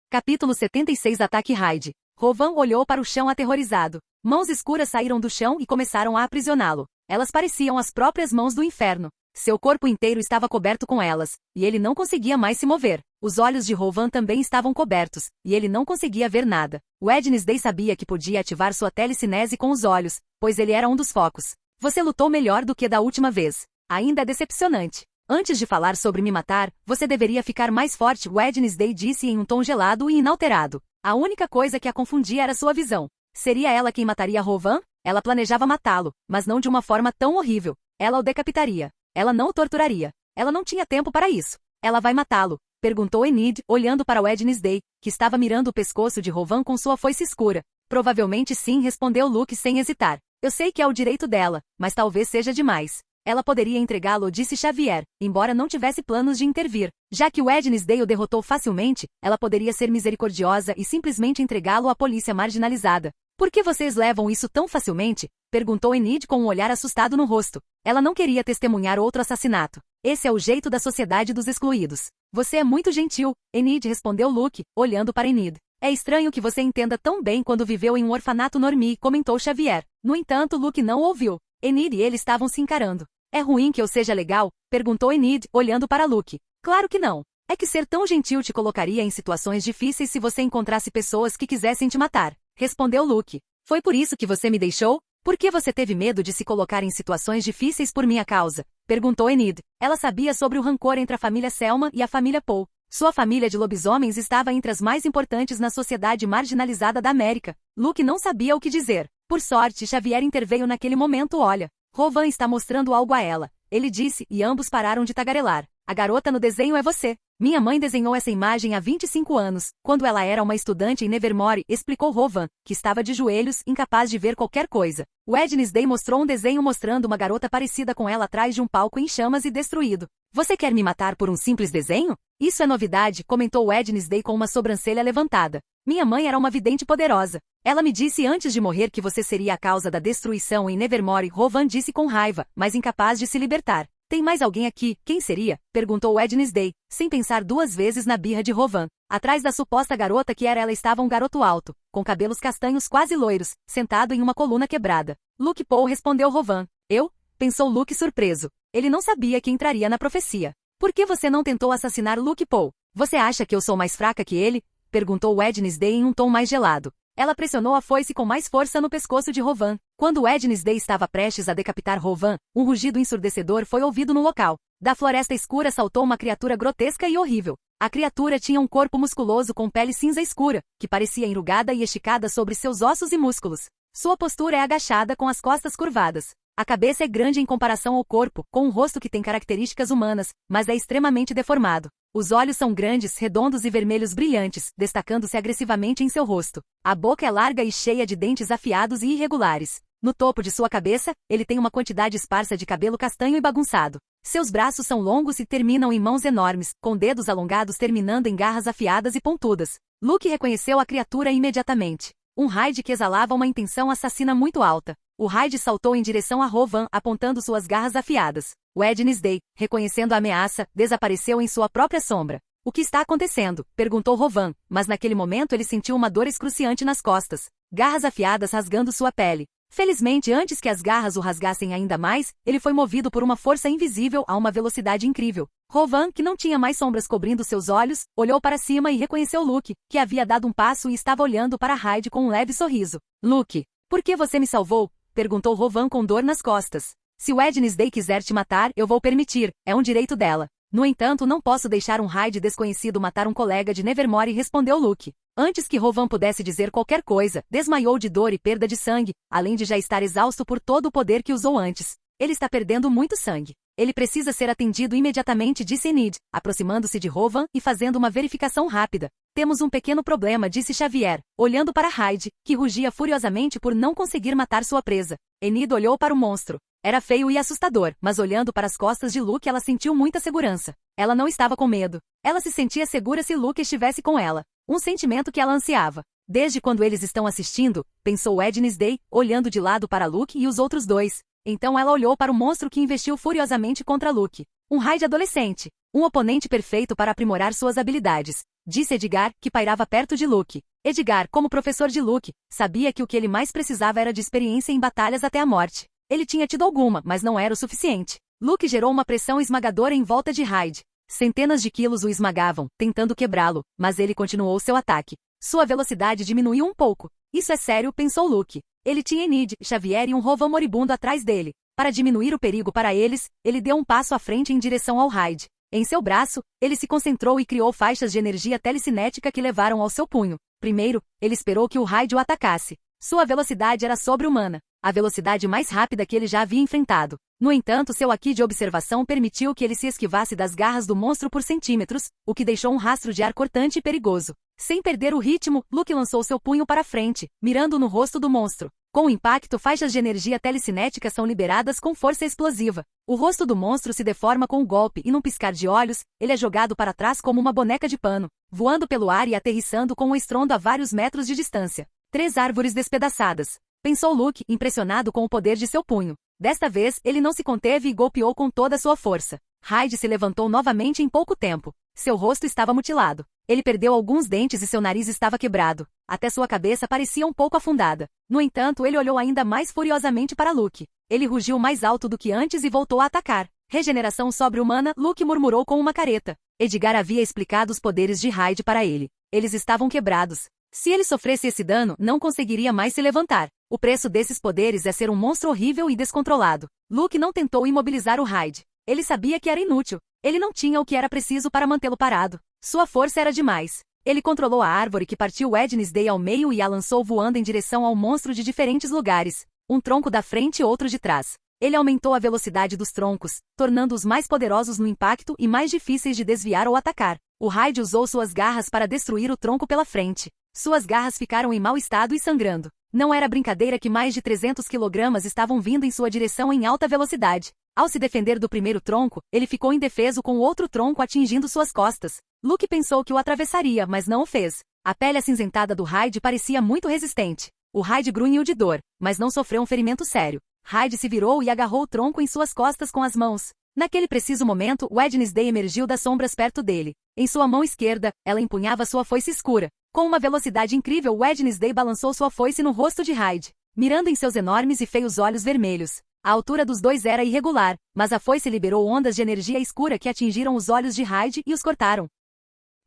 Capítulo 76 Ataque Raid. Rovan olhou para o chão aterrorizado. Mãos escuras saíram do chão e começaram a aprisioná-lo. Elas pareciam as próprias mãos do inferno. Seu corpo inteiro estava coberto com elas, e ele não conseguia mais se mover. Os olhos de Rovan também estavam cobertos, e ele não conseguia ver nada. Wednesday sabia que podia ativar sua telecinese com os olhos, pois ele era um dos focos. Você lutou melhor do que da última vez. Ainda é decepcionante. Antes de falar sobre me matar, você deveria ficar mais forte, Wednesday disse em um tom gelado e inalterado. A única coisa que a confundia era sua visão. Seria ela quem mataria Rovan? Ela planejava matá-lo, mas não de uma forma tão horrível. Ela o decapitaria. Ela não o torturaria. Ela não tinha tempo para isso. Ela vai matá-lo? Perguntou Enid, olhando para Wednesday, que estava mirando o pescoço de Rovan com sua foice escura. Provavelmente sim, respondeu Luke sem hesitar. Eu sei que é o direito dela, mas talvez seja demais. Ela poderia entregá-lo, disse Xavier, embora não tivesse planos de intervir. Já que Wednesday o derrotou facilmente, ela poderia ser misericordiosa e simplesmente entregá-lo à polícia marginalizada. Por que vocês levam isso tão facilmente? Perguntou Enid com um olhar assustado no rosto. Ela não queria testemunhar outro assassinato. Esse é o jeito da sociedade dos excluídos. Você é muito gentil, Enid, respondeu Luke, olhando para Enid. É estranho que você entenda tão bem quando viveu em um orfanato normie, comentou Xavier. No entanto, Luke não o ouviu. Enid e ele estavam se encarando. É ruim que eu seja legal? Perguntou Enid, olhando para Luke. Claro que não. É que ser tão gentil te colocaria em situações difíceis se você encontrasse pessoas que quisessem te matar. Respondeu Luke. Foi por isso que você me deixou? Por que você teve medo de se colocar em situações difíceis por minha causa? Perguntou Enid. Ela sabia sobre o rancor entre a família Selma e a família Poe. Sua família de lobisomens estava entre as mais importantes na sociedade marginalizada da América. Luke não sabia o que dizer. Por sorte, Xavier interveio naquele momento. Olha, Rovan está mostrando algo a ela. Ele disse, e ambos pararam de tagarelar. A garota no desenho é você. Minha mãe desenhou essa imagem há 25 anos, quando ela era uma estudante em Nevermore, explicou Rovan, que estava de joelhos, incapaz de ver qualquer coisa. Wednesday mostrou um desenho mostrando uma garota parecida com ela atrás de um palco em chamas e destruído. Você quer me matar por um simples desenho? Isso é novidade, comentou Wednesday com uma sobrancelha levantada. Minha mãe era uma vidente poderosa. Ela me disse antes de morrer que você seria a causa da destruição em Nevermore, Rovan disse com raiva, mas incapaz de se libertar. Tem mais alguém aqui? Quem seria? Perguntou Wednesday, sem pensar 2 vezes na birra de Rovan. Atrás da suposta garota que era ela estava um garoto alto, com cabelos castanhos quase loiros, sentado em uma coluna quebrada. Luke Poe respondeu Rovan. Eu? Pensou Luke surpreso. Ele não sabia que entraria na profecia. Por que você não tentou assassinar Luke Poe? Você acha que eu sou mais fraca que ele? Perguntou Wednesday em um tom mais gelado. Ela pressionou a foice com mais força no pescoço de Rovan. Quando Wednesday estava prestes a decapitar Rovan, um rugido ensurdecedor foi ouvido no local. Da floresta escura saltou uma criatura grotesca e horrível. A criatura tinha um corpo musculoso com pele cinza escura, que parecia enrugada e esticada sobre seus ossos e músculos. Sua postura é agachada com as costas curvadas. A cabeça é grande em comparação ao corpo, com um rosto que tem características humanas, mas é extremamente deformado. Os olhos são grandes, redondos e vermelhos brilhantes, destacando-se agressivamente em seu rosto. A boca é larga e cheia de dentes afiados e irregulares. No topo de sua cabeça, ele tem uma quantidade esparsa de cabelo castanho e bagunçado. Seus braços são longos e terminam em mãos enormes, com dedos alongados terminando em garras afiadas e pontudas. Luke reconheceu a criatura imediatamente. Um raid que exalava uma intenção assassina muito alta. O raid saltou em direção a Rovan, apontando suas garras afiadas. Wednesday, reconhecendo a ameaça, desapareceu em sua própria sombra. O que está acontecendo? Perguntou Rovan, mas naquele momento ele sentiu uma dor excruciante nas costas. Garras afiadas rasgando sua pele. Felizmente, antes que as garras o rasgassem ainda mais, ele foi movido por uma força invisível a uma velocidade incrível. Rovan, que não tinha mais sombras cobrindo seus olhos, olhou para cima e reconheceu Luke, que havia dado um passo e estava olhando para Hyde com um leve sorriso. Luke, por que você me salvou? Perguntou Rovan com dor nas costas. Se Wednesday quiser te matar, eu vou permitir, é um direito dela. No entanto, não posso deixar um Hyde desconhecido matar um colega de Nevermore, respondeu Luke. Antes que Rovan pudesse dizer qualquer coisa, desmaiou de dor e perda de sangue, além de já estar exausto por todo o poder que usou antes. Ele está perdendo muito sangue. Ele precisa ser atendido imediatamente, disse Enid, aproximando-se de Rovan e fazendo uma verificação rápida. Temos um pequeno problema, disse Xavier, olhando para Hyde, que rugia furiosamente por não conseguir matar sua presa. Enid olhou para o monstro. Era feio e assustador, mas olhando para as costas de Luke ela sentiu muita segurança. Ela não estava com medo. Ela se sentia segura se Luke estivesse com ela. Um sentimento que ela ansiava. Desde quando eles estão assistindo, pensou Wednesday, olhando de lado para Luke e os outros dois. Então ela olhou para o monstro que investiu furiosamente contra Luke. Um Hyde adolescente. Um oponente perfeito para aprimorar suas habilidades. Disse Edgar, que pairava perto de Luke. Edgar, como professor de Luke, sabia que o que ele mais precisava era de experiência em batalhas até a morte. Ele tinha tido alguma, mas não era o suficiente. Luke gerou uma pressão esmagadora em volta de Hyde. Centenas de quilos o esmagavam, tentando quebrá-lo, mas ele continuou seu ataque. Sua velocidade diminuiu um pouco. Isso é sério, pensou Luke. Ele tinha Enid, Xavier e um Rovan moribundo atrás dele. Para diminuir o perigo para eles, ele deu um passo à frente em direção ao Hyde. Em seu braço, ele se concentrou e criou faixas de energia telecinética que levaram ao seu punho. Primeiro, ele esperou que o Hyde o atacasse. Sua velocidade era sobre-humana, a velocidade mais rápida que ele já havia enfrentado. No entanto, seu haki de observação permitiu que ele se esquivasse das garras do monstro por centímetros, o que deixou um rastro de ar cortante e perigoso. Sem perder o ritmo, Luke lançou seu punho para frente, mirando no rosto do monstro. Com o impacto, faixas de energia telecinética são liberadas com força explosiva. O rosto do monstro se deforma com o golpe e num piscar de olhos, ele é jogado para trás como uma boneca de pano, voando pelo ar e aterrissando com um estrondo a vários metros de distância. 3 árvores despedaçadas. Pensou Luke, impressionado com o poder de seu punho. Desta vez, ele não se conteve e golpeou com toda a sua força. Hyde se levantou novamente em pouco tempo. Seu rosto estava mutilado. Ele perdeu alguns dentes e seu nariz estava quebrado. Até sua cabeça parecia um pouco afundada. No entanto, ele olhou ainda mais furiosamente para Luke. Ele rugiu mais alto do que antes e voltou a atacar. Regeneração sobre-humana, Luke murmurou com uma careta. Edgar havia explicado os poderes de Hyde para ele. Eles estavam quebrados. Se ele sofresse esse dano, não conseguiria mais se levantar. O preço desses poderes é ser um monstro horrível e descontrolado. Luke não tentou imobilizar o Hyde. Ele sabia que era inútil. Ele não tinha o que era preciso para mantê-lo parado. Sua força era demais. Ele controlou a árvore que partiu Wednesday ao meio e a lançou voando em direção ao monstro de diferentes lugares. Um tronco da frente e outro de trás. Ele aumentou a velocidade dos troncos, tornando-os mais poderosos no impacto e mais difíceis de desviar ou atacar. O Hyde usou suas garras para destruir o tronco pela frente. Suas garras ficaram em mau estado e sangrando. Não era brincadeira que mais de 300 kg estavam vindo em sua direção em alta velocidade. Ao se defender do primeiro tronco, ele ficou indefeso com o outro tronco atingindo suas costas. Luke pensou que o atravessaria, mas não o fez. A pele acinzentada do Hyde parecia muito resistente. O Hyde grunhiu de dor, mas não sofreu um ferimento sério. Hyde se virou e agarrou o tronco em suas costas com as mãos. Naquele preciso momento, Wednesday emergiu das sombras perto dele. Em sua mão esquerda, ela empunhava sua foice escura. Com uma velocidade incrível, Wednesday balançou sua foice no rosto de Hyde, mirando em seus enormes e feios olhos vermelhos. A altura dos dois era irregular, mas a foice liberou ondas de energia escura que atingiram os olhos de Hyde e os cortaram.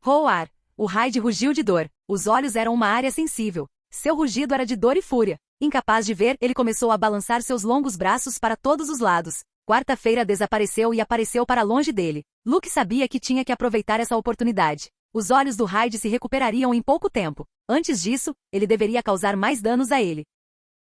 Roar. O Hyde rugiu de dor. Os olhos eram uma área sensível. Seu rugido era de dor e fúria. Incapaz de ver, ele começou a balançar seus longos braços para todos os lados. Quarta-feira desapareceu e apareceu para longe dele. Luke sabia que tinha que aproveitar essa oportunidade. Os olhos do Hyde se recuperariam em pouco tempo. Antes disso, ele deveria causar mais danos a ele.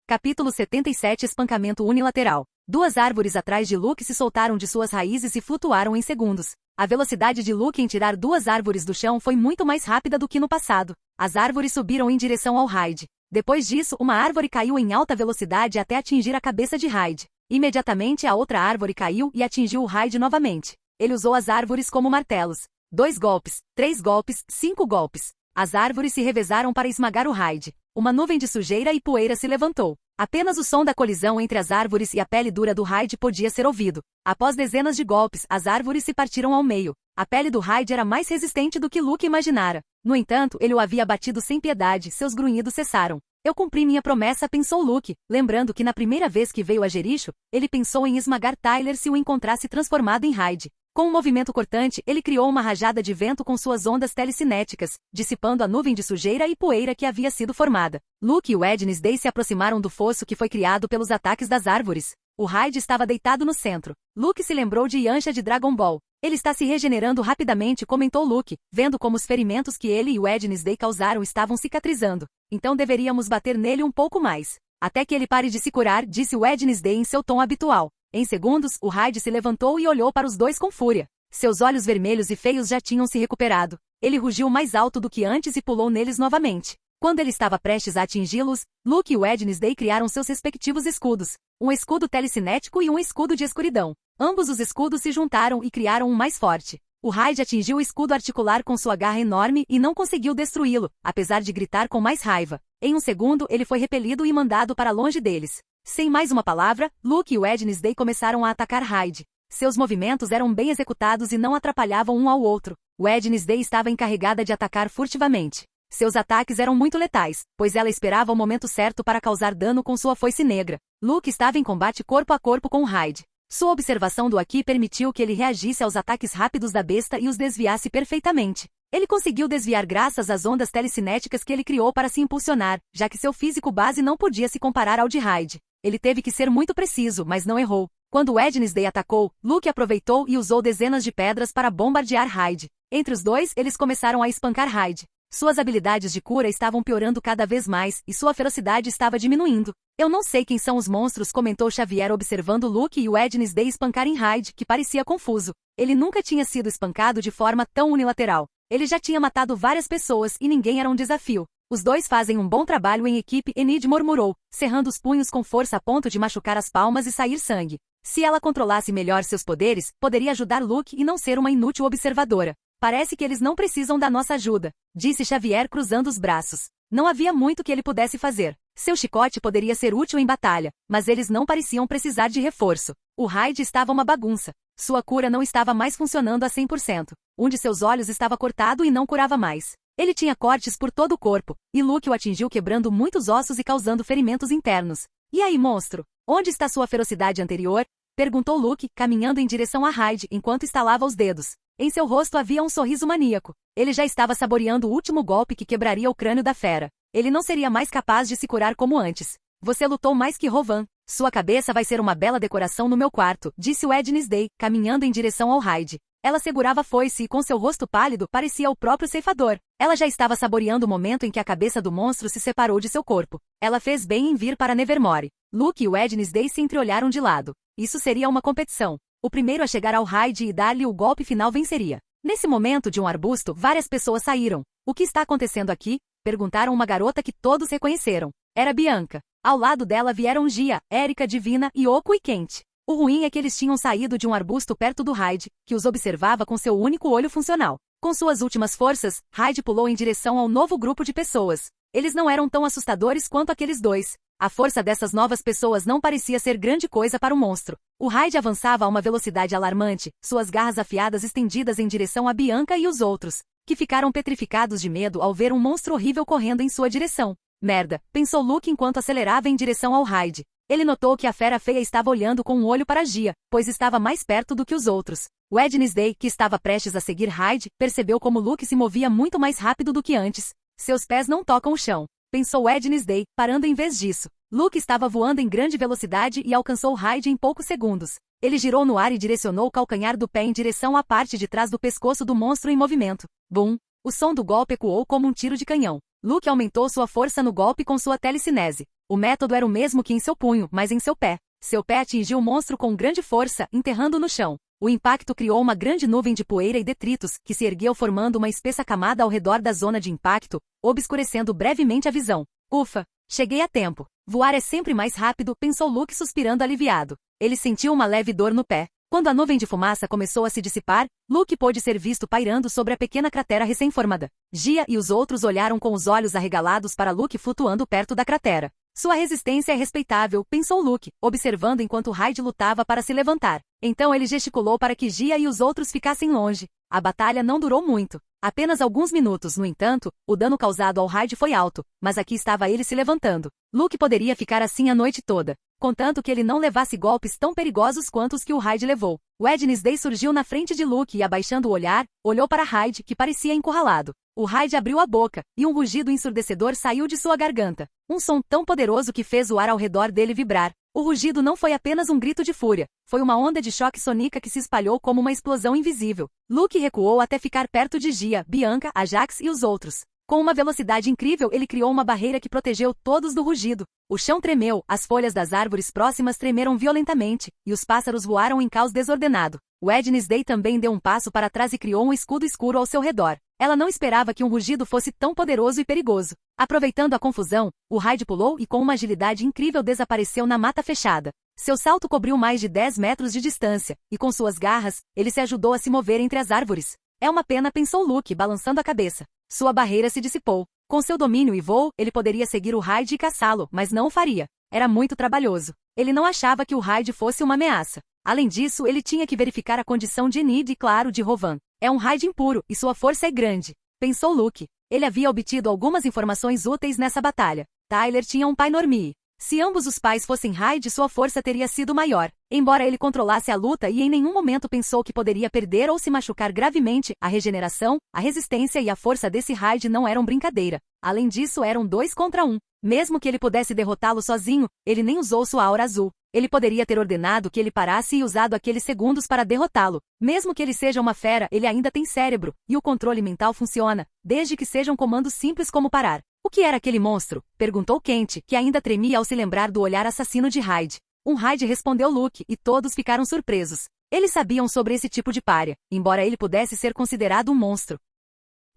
Capítulo 77 Espancamento unilateral. 2 árvores atrás de Luke se soltaram de suas raízes e flutuaram em segundos. A velocidade de Luke em tirar 2 árvores do chão foi muito mais rápida do que no passado. As árvores subiram em direção ao Hyde. Depois disso, uma árvore caiu em alta velocidade até atingir a cabeça de Hyde. Imediatamente a outra árvore caiu e atingiu o Hyde novamente. Ele usou as árvores como martelos. 2 golpes, 3 golpes, 5 golpes. As árvores se revezaram para esmagar o Hyde. Uma nuvem de sujeira e poeira se levantou. Apenas o som da colisão entre as árvores e a pele dura do Hyde podia ser ouvido. Após dezenas de golpes, as árvores se partiram ao meio. A pele do Hyde era mais resistente do que Luke imaginara. No entanto, ele o havia batido sem piedade, seus grunhidos cessaram. Eu cumpri minha promessa, pensou Luke, lembrando que na primeira vez que veio a Jericho, ele pensou em esmagar Tyler se o encontrasse transformado em Hyde. Com um movimento cortante, ele criou uma rajada de vento com suas ondas telecinéticas, dissipando a nuvem de sujeira e poeira que havia sido formada. Luke e Wednesday se aproximaram do fosso que foi criado pelos ataques das árvores. O Hyde estava deitado no centro. Luke se lembrou de Yancha de Dragon Ball. Ele está se regenerando rapidamente, comentou Luke, vendo como os ferimentos que ele e Wednesday causaram estavam cicatrizando. Então deveríamos bater nele um pouco mais. Até que ele pare de se curar, disse Wednesday em seu tom habitual. Em segundos, o Hyde se levantou e olhou para os dois com fúria. Seus olhos vermelhos e feios já tinham se recuperado. Ele rugiu mais alto do que antes e pulou neles novamente. Quando ele estava prestes a atingi-los, Luke e Wednesday criaram seus respectivos escudos. Um escudo telecinético e um escudo de escuridão. Ambos os escudos se juntaram e criaram um mais forte. O Hyde atingiu o escudo articular com sua garra enorme e não conseguiu destruí-lo, apesar de gritar com mais raiva. Em um segundo, ele foi repelido e mandado para longe deles. Sem mais uma palavra, Luke e Wednesday começaram a atacar Hyde. Seus movimentos eram bem executados e não atrapalhavam um ao outro. Wednesday estava encarregada de atacar furtivamente. Seus ataques eram muito letais, pois ela esperava o momento certo para causar dano com sua foice negra. Luke estava em combate corpo a corpo com Hyde. Sua observação do Aki permitiu que ele reagisse aos ataques rápidos da besta e os desviasse perfeitamente. Ele conseguiu desviar graças às ondas telecinéticas que ele criou para se impulsionar, já que seu físico base não podia se comparar ao de Hyde. Ele teve que ser muito preciso, mas não errou. Quando Wednesday atacou, Luke aproveitou e usou dezenas de pedras para bombardear Hyde. Entre os dois, eles começaram a espancar Hyde. Suas habilidades de cura estavam piorando cada vez mais e sua ferocidade estava diminuindo. Eu não sei quem são os monstros, comentou Xavier observando Luke e Wednesday espancarem Hyde, que parecia confuso. Ele nunca tinha sido espancado de forma tão unilateral. Ele já tinha matado várias pessoas e ninguém era um desafio. Os dois fazem um bom trabalho em equipe, Enid murmurou, cerrando os punhos com força a ponto de machucar as palmas e sair sangue. Se ela controlasse melhor seus poderes, poderia ajudar Luke e não ser uma inútil observadora. Parece que eles não precisam da nossa ajuda, disse Xavier cruzando os braços. Não havia muito que ele pudesse fazer. Seu chicote poderia ser útil em batalha, mas eles não pareciam precisar de reforço. O Hyde estava uma bagunça. Sua cura não estava mais funcionando a 100%. Um de seus olhos estava cortado e não curava mais. Ele tinha cortes por todo o corpo, e Luke o atingiu quebrando muitos ossos e causando ferimentos internos. E aí, monstro? Onde está sua ferocidade anterior? Perguntou Luke, caminhando em direção a Hyde enquanto estalava os dedos. Em seu rosto havia um sorriso maníaco. Ele já estava saboreando o último golpe que quebraria o crânio da fera. Ele não seria mais capaz de se curar como antes. Você lutou mais que Rovan. Sua cabeça vai ser uma bela decoração no meu quarto, disse Wednesday, caminhando em direção ao Hyde. Ela segurava a foice e com seu rosto pálido parecia o próprio ceifador. Ela já estava saboreando o momento em que a cabeça do monstro se separou de seu corpo. Ela fez bem em vir para Nevermore. Luke e Wednesday se entreolharam de lado. Isso seria uma competição. O primeiro a chegar ao Hyde e dar-lhe o golpe final venceria. Nesse momento de um arbusto, várias pessoas saíram. O que está acontecendo aqui? Perguntaram uma garota que todos reconheceram. Era Bianca. Ao lado dela vieram Gia, Erika, Divina, Yoko e Kent. O ruim é que eles tinham saído de um arbusto perto do Hyde, que os observava com seu único olho funcional. Com suas últimas forças, Hyde pulou em direção ao novo grupo de pessoas. Eles não eram tão assustadores quanto aqueles dois. A força dessas novas pessoas não parecia ser grande coisa para o monstro. O Hyde avançava a uma velocidade alarmante, suas garras afiadas estendidas em direção a Bianca e os outros, que ficaram petrificados de medo ao ver um monstro horrível correndo em sua direção. Merda, pensou Luke enquanto acelerava em direção ao Hyde. Ele notou que a fera feia estava olhando com um olho para Gia, pois estava mais perto do que os outros. Wednesday, que estava prestes a seguir Hyde, percebeu como Luke se movia muito mais rápido do que antes. Seus pés não tocam o chão, pensou Wednesday, parando em vez disso. Luke estava voando em grande velocidade e alcançou Hyde em poucos segundos. Ele girou no ar e direcionou o calcanhar do pé em direção à parte de trás do pescoço do monstro em movimento. Bum! O som do golpe ecoou como um tiro de canhão. Luke aumentou sua força no golpe com sua telecinese. O método era o mesmo que em seu punho, mas em seu pé. Seu pé atingiu o monstro com grande força, enterrando-o no chão. O impacto criou uma grande nuvem de poeira e detritos, que se ergueu formando uma espessa camada ao redor da zona de impacto, obscurecendo brevemente a visão. Ufa! Cheguei a tempo. Voar é sempre mais rápido, pensou Luke suspirando aliviado. Ele sentiu uma leve dor no pé. Quando a nuvem de fumaça começou a se dissipar, Luke pôde ser visto pairando sobre a pequena cratera recém-formada. Gia e os outros olharam com os olhos arregalados para Luke flutuando perto da cratera. Sua resistência é respeitável, pensou Luke, observando enquanto Hyde lutava para se levantar. Então ele gesticulou para que Gia e os outros ficassem longe. A batalha não durou muito. Apenas alguns minutos, no entanto, o dano causado ao Hyde foi alto, mas aqui estava ele se levantando. Luke poderia ficar assim a noite toda, contanto que ele não levasse golpes tão perigosos quanto os que o Hyde levou. Wednesday surgiu na frente de Luke e, abaixando o olhar, olhou para Hyde, que parecia encurralado. O Hyde abriu a boca, e um rugido ensurdecedor saiu de sua garganta. Um som tão poderoso que fez o ar ao redor dele vibrar. O rugido não foi apenas um grito de fúria, foi uma onda de choque sônica que se espalhou como uma explosão invisível. Luke recuou até ficar perto de Gia, Bianca, Ajax e os outros. Com uma velocidade incrível, ele criou uma barreira que protegeu todos do rugido. O chão tremeu, as folhas das árvores próximas tremeram violentamente, e os pássaros voaram em caos desordenado. Wednesday também deu um passo para trás e criou um escudo escuro ao seu redor. Ela não esperava que um rugido fosse tão poderoso e perigoso. Aproveitando a confusão, o Hyde pulou e com uma agilidade incrível desapareceu na mata fechada. Seu salto cobriu mais de 10 metros de distância, e com suas garras, ele se ajudou a se mover entre as árvores. É uma pena, pensou Luke, balançando a cabeça. Sua barreira se dissipou. Com seu domínio e voo, ele poderia seguir o Hyde e caçá-lo, mas não o faria. Era muito trabalhoso. Ele não achava que o Hyde fosse uma ameaça. Além disso, ele tinha que verificar a condição de Enid e, claro, de Rovan. É um Hyde impuro, e sua força é grande, pensou Luke. Ele havia obtido algumas informações úteis nessa batalha. Tyler tinha um pai Normie. Se ambos os pais fossem Hyde, sua força teria sido maior. Embora ele controlasse a luta e em nenhum momento pensou que poderia perder ou se machucar gravemente, a regeneração, a resistência e a força desse Hyde não eram brincadeira. Além disso, eram 2 contra 1. Mesmo que ele pudesse derrotá-lo sozinho, ele nem usou sua aura azul. Ele poderia ter ordenado que ele parasse e usado aqueles segundos para derrotá-lo. Mesmo que ele seja uma fera, ele ainda tem cérebro, e o controle mental funciona, desde que sejam comandos simples como parar. O que era aquele monstro? Perguntou Kent, que ainda tremia ao se lembrar do olhar assassino de Hyde. Um Hyde, respondeu Luke, e todos ficaram surpresos. Eles sabiam sobre esse tipo de pária, embora ele pudesse ser considerado um monstro.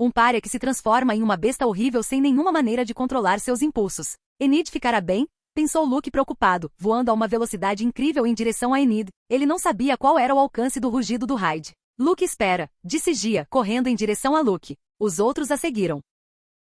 Um pária que se transforma em uma besta horrível sem nenhuma maneira de controlar seus impulsos. Enid ficará bem? Pensou Luke preocupado, voando a uma velocidade incrível em direção a Enid. Ele não sabia qual era o alcance do rugido do Hyde. Luke espera, disse Gia, correndo em direção a Luke. Os outros a seguiram.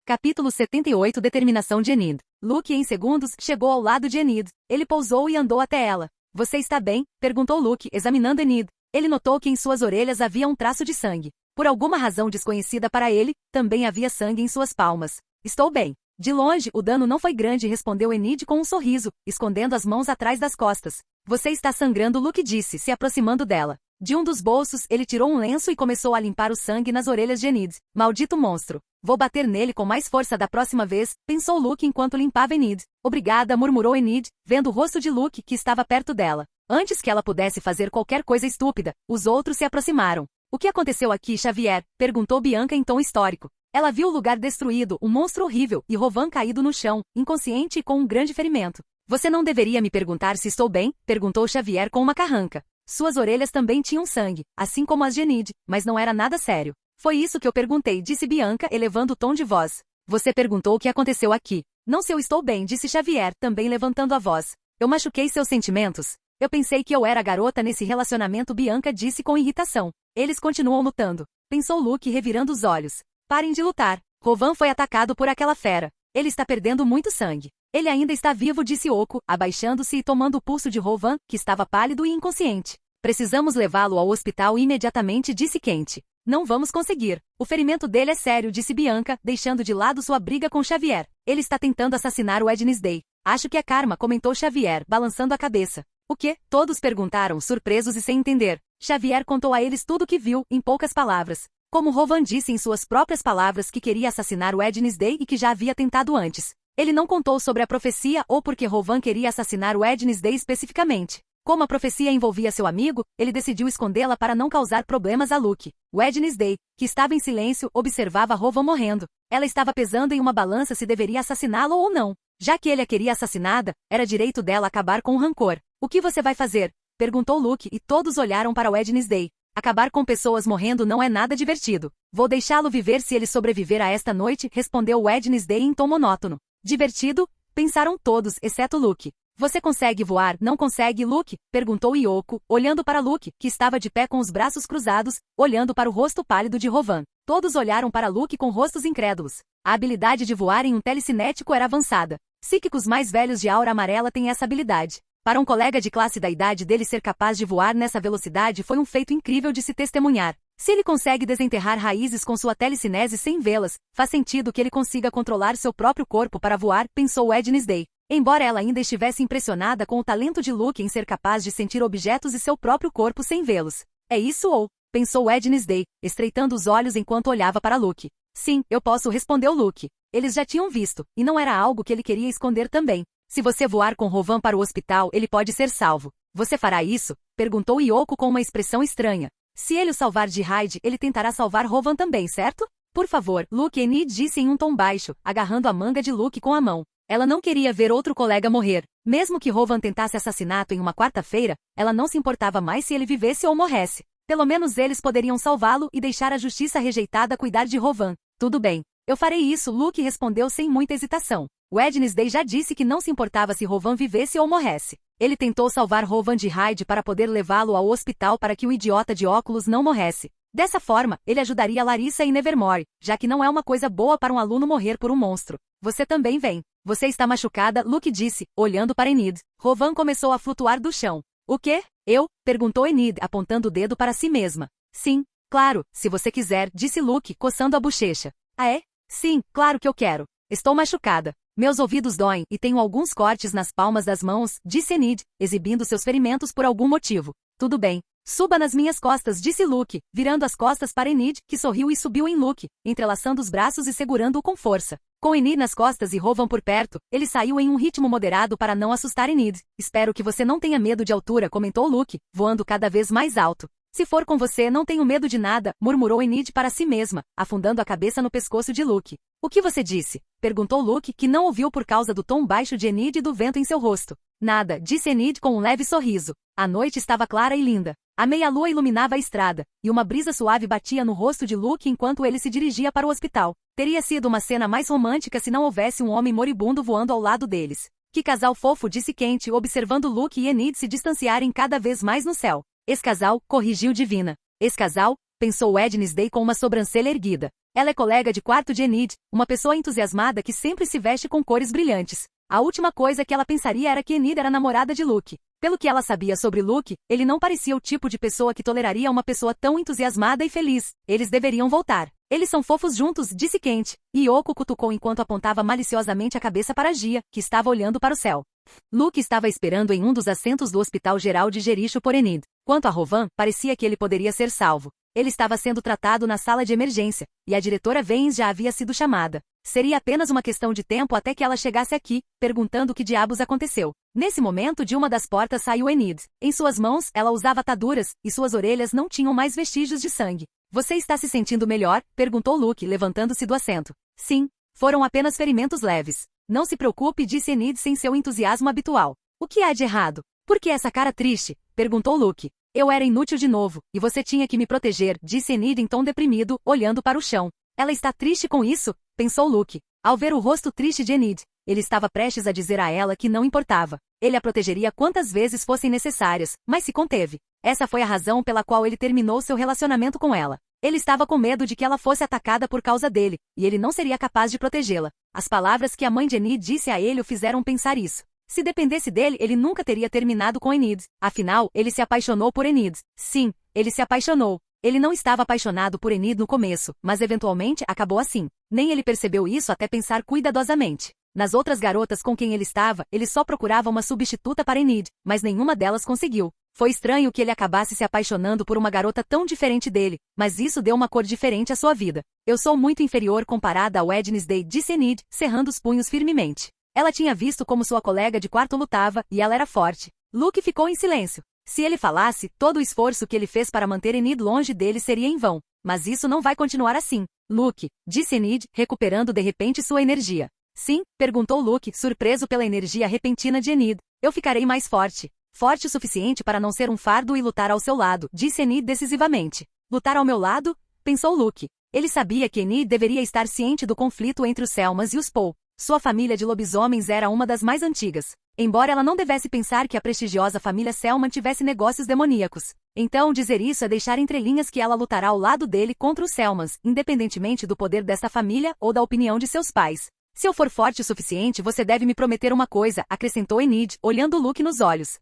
Capítulo 78 Determinação de Enid. Luke, em segundos, chegou ao lado de Enid. Ele pousou e andou até ela. Você está bem? Perguntou Luke, examinando Enid. Ele notou que em suas orelhas havia um traço de sangue. Por alguma razão desconhecida para ele, também havia sangue em suas palmas. Estou bem. De longe, o dano não foi grande, respondeu Enid com um sorriso, escondendo as mãos atrás das costas. Você está sangrando, Luke disse, se aproximando dela. De um dos bolsos, ele tirou um lenço e começou a limpar o sangue nas orelhas de Enid. Maldito monstro. Vou bater nele com mais força da próxima vez, pensou Luke enquanto limpava Enid. Obrigada, murmurou Enid, vendo o rosto de Luke, que estava perto dela. Antes que ela pudesse fazer qualquer coisa estúpida, os outros se aproximaram. O que aconteceu aqui, Xavier? Perguntou Bianca em tom histórico. Ela viu o lugar destruído, um monstro horrível, e Rovan caído no chão, inconsciente e com um grande ferimento. Você não deveria me perguntar se estou bem? Perguntou Xavier com uma carranca. Suas orelhas também tinham sangue, assim como as de Enid, mas não era nada sério. Foi isso que eu perguntei, disse Bianca, elevando o tom de voz. Você perguntou o que aconteceu aqui. Não se eu estou bem, disse Xavier, também levantando a voz. Eu machuquei seus sentimentos? Eu pensei que eu era garota nesse relacionamento, Bianca disse com irritação. Eles continuam lutando. Pensou Luke, revirando os olhos. Parem de lutar. Rovan foi atacado por aquela fera. Ele está perdendo muito sangue. Ele ainda está vivo, disse Oco, abaixando-se e tomando o pulso de Rovan, que estava pálido e inconsciente. Precisamos levá-lo ao hospital imediatamente, disse Kent. Não vamos conseguir. O ferimento dele é sério, disse Bianca, deixando de lado sua briga com Xavier. Ele está tentando assassinar o Wednesday. Acho que é karma, comentou Xavier, balançando a cabeça. O quê? Todos perguntaram, surpresos e sem entender. Xavier contou a eles tudo o que viu, em poucas palavras. Como Rovan disse em suas próprias palavras que queria assassinar o Wednesday e que já havia tentado antes. Ele não contou sobre a profecia ou porque Rovan queria assassinar o Wednesday especificamente. Como a profecia envolvia seu amigo, ele decidiu escondê-la para não causar problemas a Luke. Wednesday, que estava em silêncio, observava Rovan morrendo. Ela estava pesando em uma balança se deveria assassiná-lo ou não. Já que ele a queria assassinada, era direito dela acabar com o rancor. O que você vai fazer? Perguntou Luke e todos olharam para Wednesday. Acabar com pessoas morrendo não é nada divertido. Vou deixá-lo viver se ele sobreviver a esta noite, respondeu Wednesday em tom monótono. Divertido? Pensaram todos, exceto Luke. Você consegue voar, não consegue, Luke? Perguntou Yoko, olhando para Luke, que estava de pé com os braços cruzados, olhando para o rosto pálido de Rovan. Todos olharam para Luke com rostos incrédulos. A habilidade de voar em um telecinético era avançada. Psíquicos mais velhos de aura amarela têm essa habilidade. Para um colega de classe da idade dele ser capaz de voar nessa velocidade foi um feito incrível de se testemunhar. Se ele consegue desenterrar raízes com sua telecinese sem vê-las, faz sentido que ele consiga controlar seu próprio corpo para voar, pensou Wednesday. Embora ela ainda estivesse impressionada com o talento de Luke em ser capaz de sentir objetos e seu próprio corpo sem vê-los. É isso ou? Pensou Wednesday, estreitando os olhos enquanto olhava para Luke. Sim, eu posso, respondeu Luke. Eles já tinham visto, e não era algo que ele queria esconder também. Se você voar com Rovan para o hospital, ele pode ser salvo. Você fará isso? Perguntou Yoko com uma expressão estranha. Se ele o salvar de Hyde, ele tentará salvar Rovan também, certo? Por favor, Luke, Enid disse em um tom baixo, agarrando a manga de Luke com a mão. Ela não queria ver outro colega morrer. Mesmo que Rovan tentasse assassinato em uma quarta-feira, ela não se importava mais se ele vivesse ou morresse. Pelo menos eles poderiam salvá-lo e deixar a justiça rejeitada cuidar de Rovan. Tudo bem. Eu farei isso, Luke respondeu sem muita hesitação. Wednesday já disse que não se importava se Rovan vivesse ou morresse. Ele tentou salvar Rovan de Hyde para poder levá-lo ao hospital para que o idiota de óculos não morresse. Dessa forma, ele ajudaria Larissa e Nevermore, já que não é uma coisa boa para um aluno morrer por um monstro. Você também vem. Você está machucada, Luke disse, olhando para Enid. Rovan começou a flutuar do chão. O quê? Eu? Perguntou Enid, apontando o dedo para si mesma. Sim, claro, se você quiser, disse Luke, coçando a bochecha. Ah é? Sim, claro que eu quero. Estou machucada. Meus ouvidos doem e tenho alguns cortes nas palmas das mãos, disse Enid, exibindo seus ferimentos por algum motivo. Tudo bem. Suba nas minhas costas, disse Luke, virando as costas para Enid, que sorriu e subiu em Luke, entrelaçando os braços e segurando-o com força. Com Enid nas costas e Rovan por perto, ele saiu em um ritmo moderado para não assustar Enid. Espero que você não tenha medo de altura, comentou Luke, voando cada vez mais alto. Se for com você, não tenho medo de nada, murmurou Enid para si mesma, afundando a cabeça no pescoço de Luke. O que você disse? Perguntou Luke, que não ouviu por causa do tom baixo de Enid e do vento em seu rosto. Nada, disse Enid com um leve sorriso. A noite estava clara e linda. A meia-lua iluminava a estrada, e uma brisa suave batia no rosto de Luke enquanto ele se dirigia para o hospital. Teria sido uma cena mais romântica se não houvesse um homem moribundo voando ao lado deles. Que casal fofo, disse Kent, observando Luke e Enid se distanciarem cada vez mais no céu. Esse casal, corrigiu Divina. Esse casal, pensou Wednesday com uma sobrancelha erguida. Ela é colega de quarto de Enid, uma pessoa entusiasmada que sempre se veste com cores brilhantes. A última coisa que ela pensaria era que Enid era namorada de Luke. Pelo que ela sabia sobre Luke, ele não parecia o tipo de pessoa que toleraria uma pessoa tão entusiasmada e feliz. Eles deveriam voltar. Eles são fofos juntos, disse Kent. E Yoko cutucou enquanto apontava maliciosamente a cabeça para Gia, que estava olhando para o céu. Luke estava esperando em um dos assentos do Hospital Geral de Jericho por Enid. Quanto a Rovan, parecia que ele poderia ser salvo. Ele estava sendo tratado na sala de emergência, e a diretora Vance já havia sido chamada. Seria apenas uma questão de tempo até que ela chegasse aqui, perguntando o que diabos aconteceu. Nesse momento, de uma das portas saiu Enid. Em suas mãos, ela usava ataduras, e suas orelhas não tinham mais vestígios de sangue. Você está se sentindo melhor? Perguntou Luke, levantando-se do assento. Sim, foram apenas ferimentos leves. Não se preocupe, disse Enid sem seu entusiasmo habitual. O que há de errado? Por que essa cara triste? Perguntou Luke. Eu era inútil de novo, e você tinha que me proteger, disse Enid em tom deprimido, olhando para o chão. Ela está triste com isso? Pensou Luke. Ao ver o rosto triste de Enid, ele estava prestes a dizer a ela que não importava. Ele a protegeria quantas vezes fossem necessárias, mas se conteve. Essa foi a razão pela qual ele terminou seu relacionamento com ela. Ele estava com medo de que ela fosse atacada por causa dele, e ele não seria capaz de protegê-la. As palavras que a mãe de Enid disse a ele o fizeram pensar isso. Se dependesse dele, ele nunca teria terminado com Enid. Afinal, ele se apaixonou por Enid. Sim, ele se apaixonou. Ele não estava apaixonado por Enid no começo, mas eventualmente acabou assim. Nem ele percebeu isso até pensar cuidadosamente. Nas outras garotas com quem ele estava, ele só procurava uma substituta para Enid, mas nenhuma delas conseguiu. Foi estranho que ele acabasse se apaixonando por uma garota tão diferente dele, mas isso deu uma cor diferente à sua vida. Eu sou muito inferior comparada a Wednesday, disse Enid, cerrando os punhos firmemente. Ela tinha visto como sua colega de quarto lutava, e ela era forte. Luke ficou em silêncio. Se ele falasse, todo o esforço que ele fez para manter Enid longe dele seria em vão. Mas isso não vai continuar assim. Luke, disse Enid, recuperando de repente sua energia. Sim? Perguntou Luke, surpreso pela energia repentina de Enid. Eu ficarei mais forte. Forte o suficiente para não ser um fardo e lutar ao seu lado, disse Enid decisivamente. Lutar ao meu lado? Pensou Luke. Ele sabia que Enid deveria estar ciente do conflito entre os Selmas e os Poe. Sua família de lobisomens era uma das mais antigas. Embora ela não devesse pensar que a prestigiosa família Selman tivesse negócios demoníacos. Então dizer isso é deixar entrelinhas que ela lutará ao lado dele contra os Selmans, independentemente do poder desta família ou da opinião de seus pais. Se eu for forte o suficiente, você deve me prometer uma coisa, acrescentou Enid, olhando Luke nos olhos.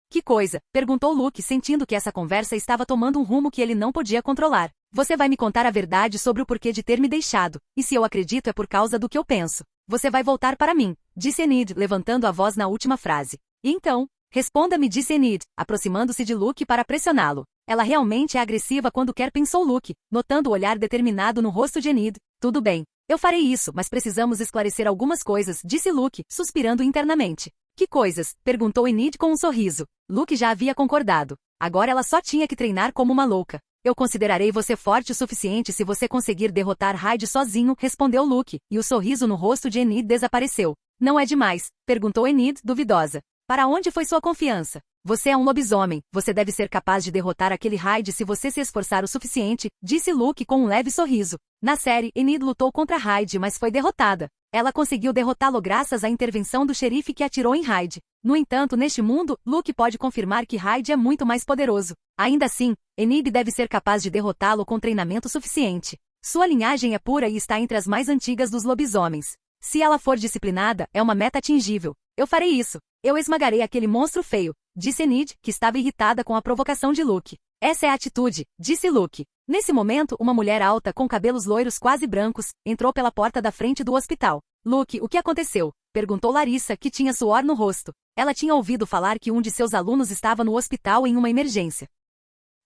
Que coisa? Perguntou Luke, sentindo que essa conversa estava tomando um rumo que ele não podia controlar. Você vai me contar a verdade sobre o porquê de ter me deixado, e se eu acredito é por causa do que eu penso. Você vai voltar para mim, disse Enid, levantando a voz na última frase. E então? Responda-me, disse Enid, aproximando-se de Luke para pressioná-lo. Ela realmente é agressiva quando quer, pensou Luke, notando o olhar determinado no rosto de Enid. Tudo bem. Eu farei isso, mas precisamos esclarecer algumas coisas, disse Luke, suspirando internamente. Que coisas? Perguntou Enid com um sorriso. Luke já havia concordado. Agora ela só tinha que treinar como uma louca. Eu considerarei você forte o suficiente se você conseguir derrotar Hyde sozinho, respondeu Luke, e o sorriso no rosto de Enid desapareceu. Não é demais? Perguntou Enid, duvidosa. Para onde foi sua confiança? Você é um lobisomem, você deve ser capaz de derrotar aquele Hyde se você se esforçar o suficiente, disse Luke com um leve sorriso. Na série, Enid lutou contra Hyde, mas foi derrotada. Ela conseguiu derrotá-lo graças à intervenção do xerife que atirou em Hyde. No entanto, neste mundo, Luke pode confirmar que Hyde é muito mais poderoso. Ainda assim, Enid deve ser capaz de derrotá-lo com treinamento suficiente. Sua linhagem é pura e está entre as mais antigas dos lobisomens. Se ela for disciplinada, é uma meta atingível. Eu farei isso. Eu esmagarei aquele monstro feio, disse Enid, que estava irritada com a provocação de Luke. Essa é a atitude, disse Luke. Nesse momento, uma mulher alta com cabelos loiros quase brancos, entrou pela porta da frente do hospital. Luke, o que aconteceu? Perguntou Larissa, que tinha suor no rosto. Ela tinha ouvido falar que um de seus alunos estava no hospital em uma emergência.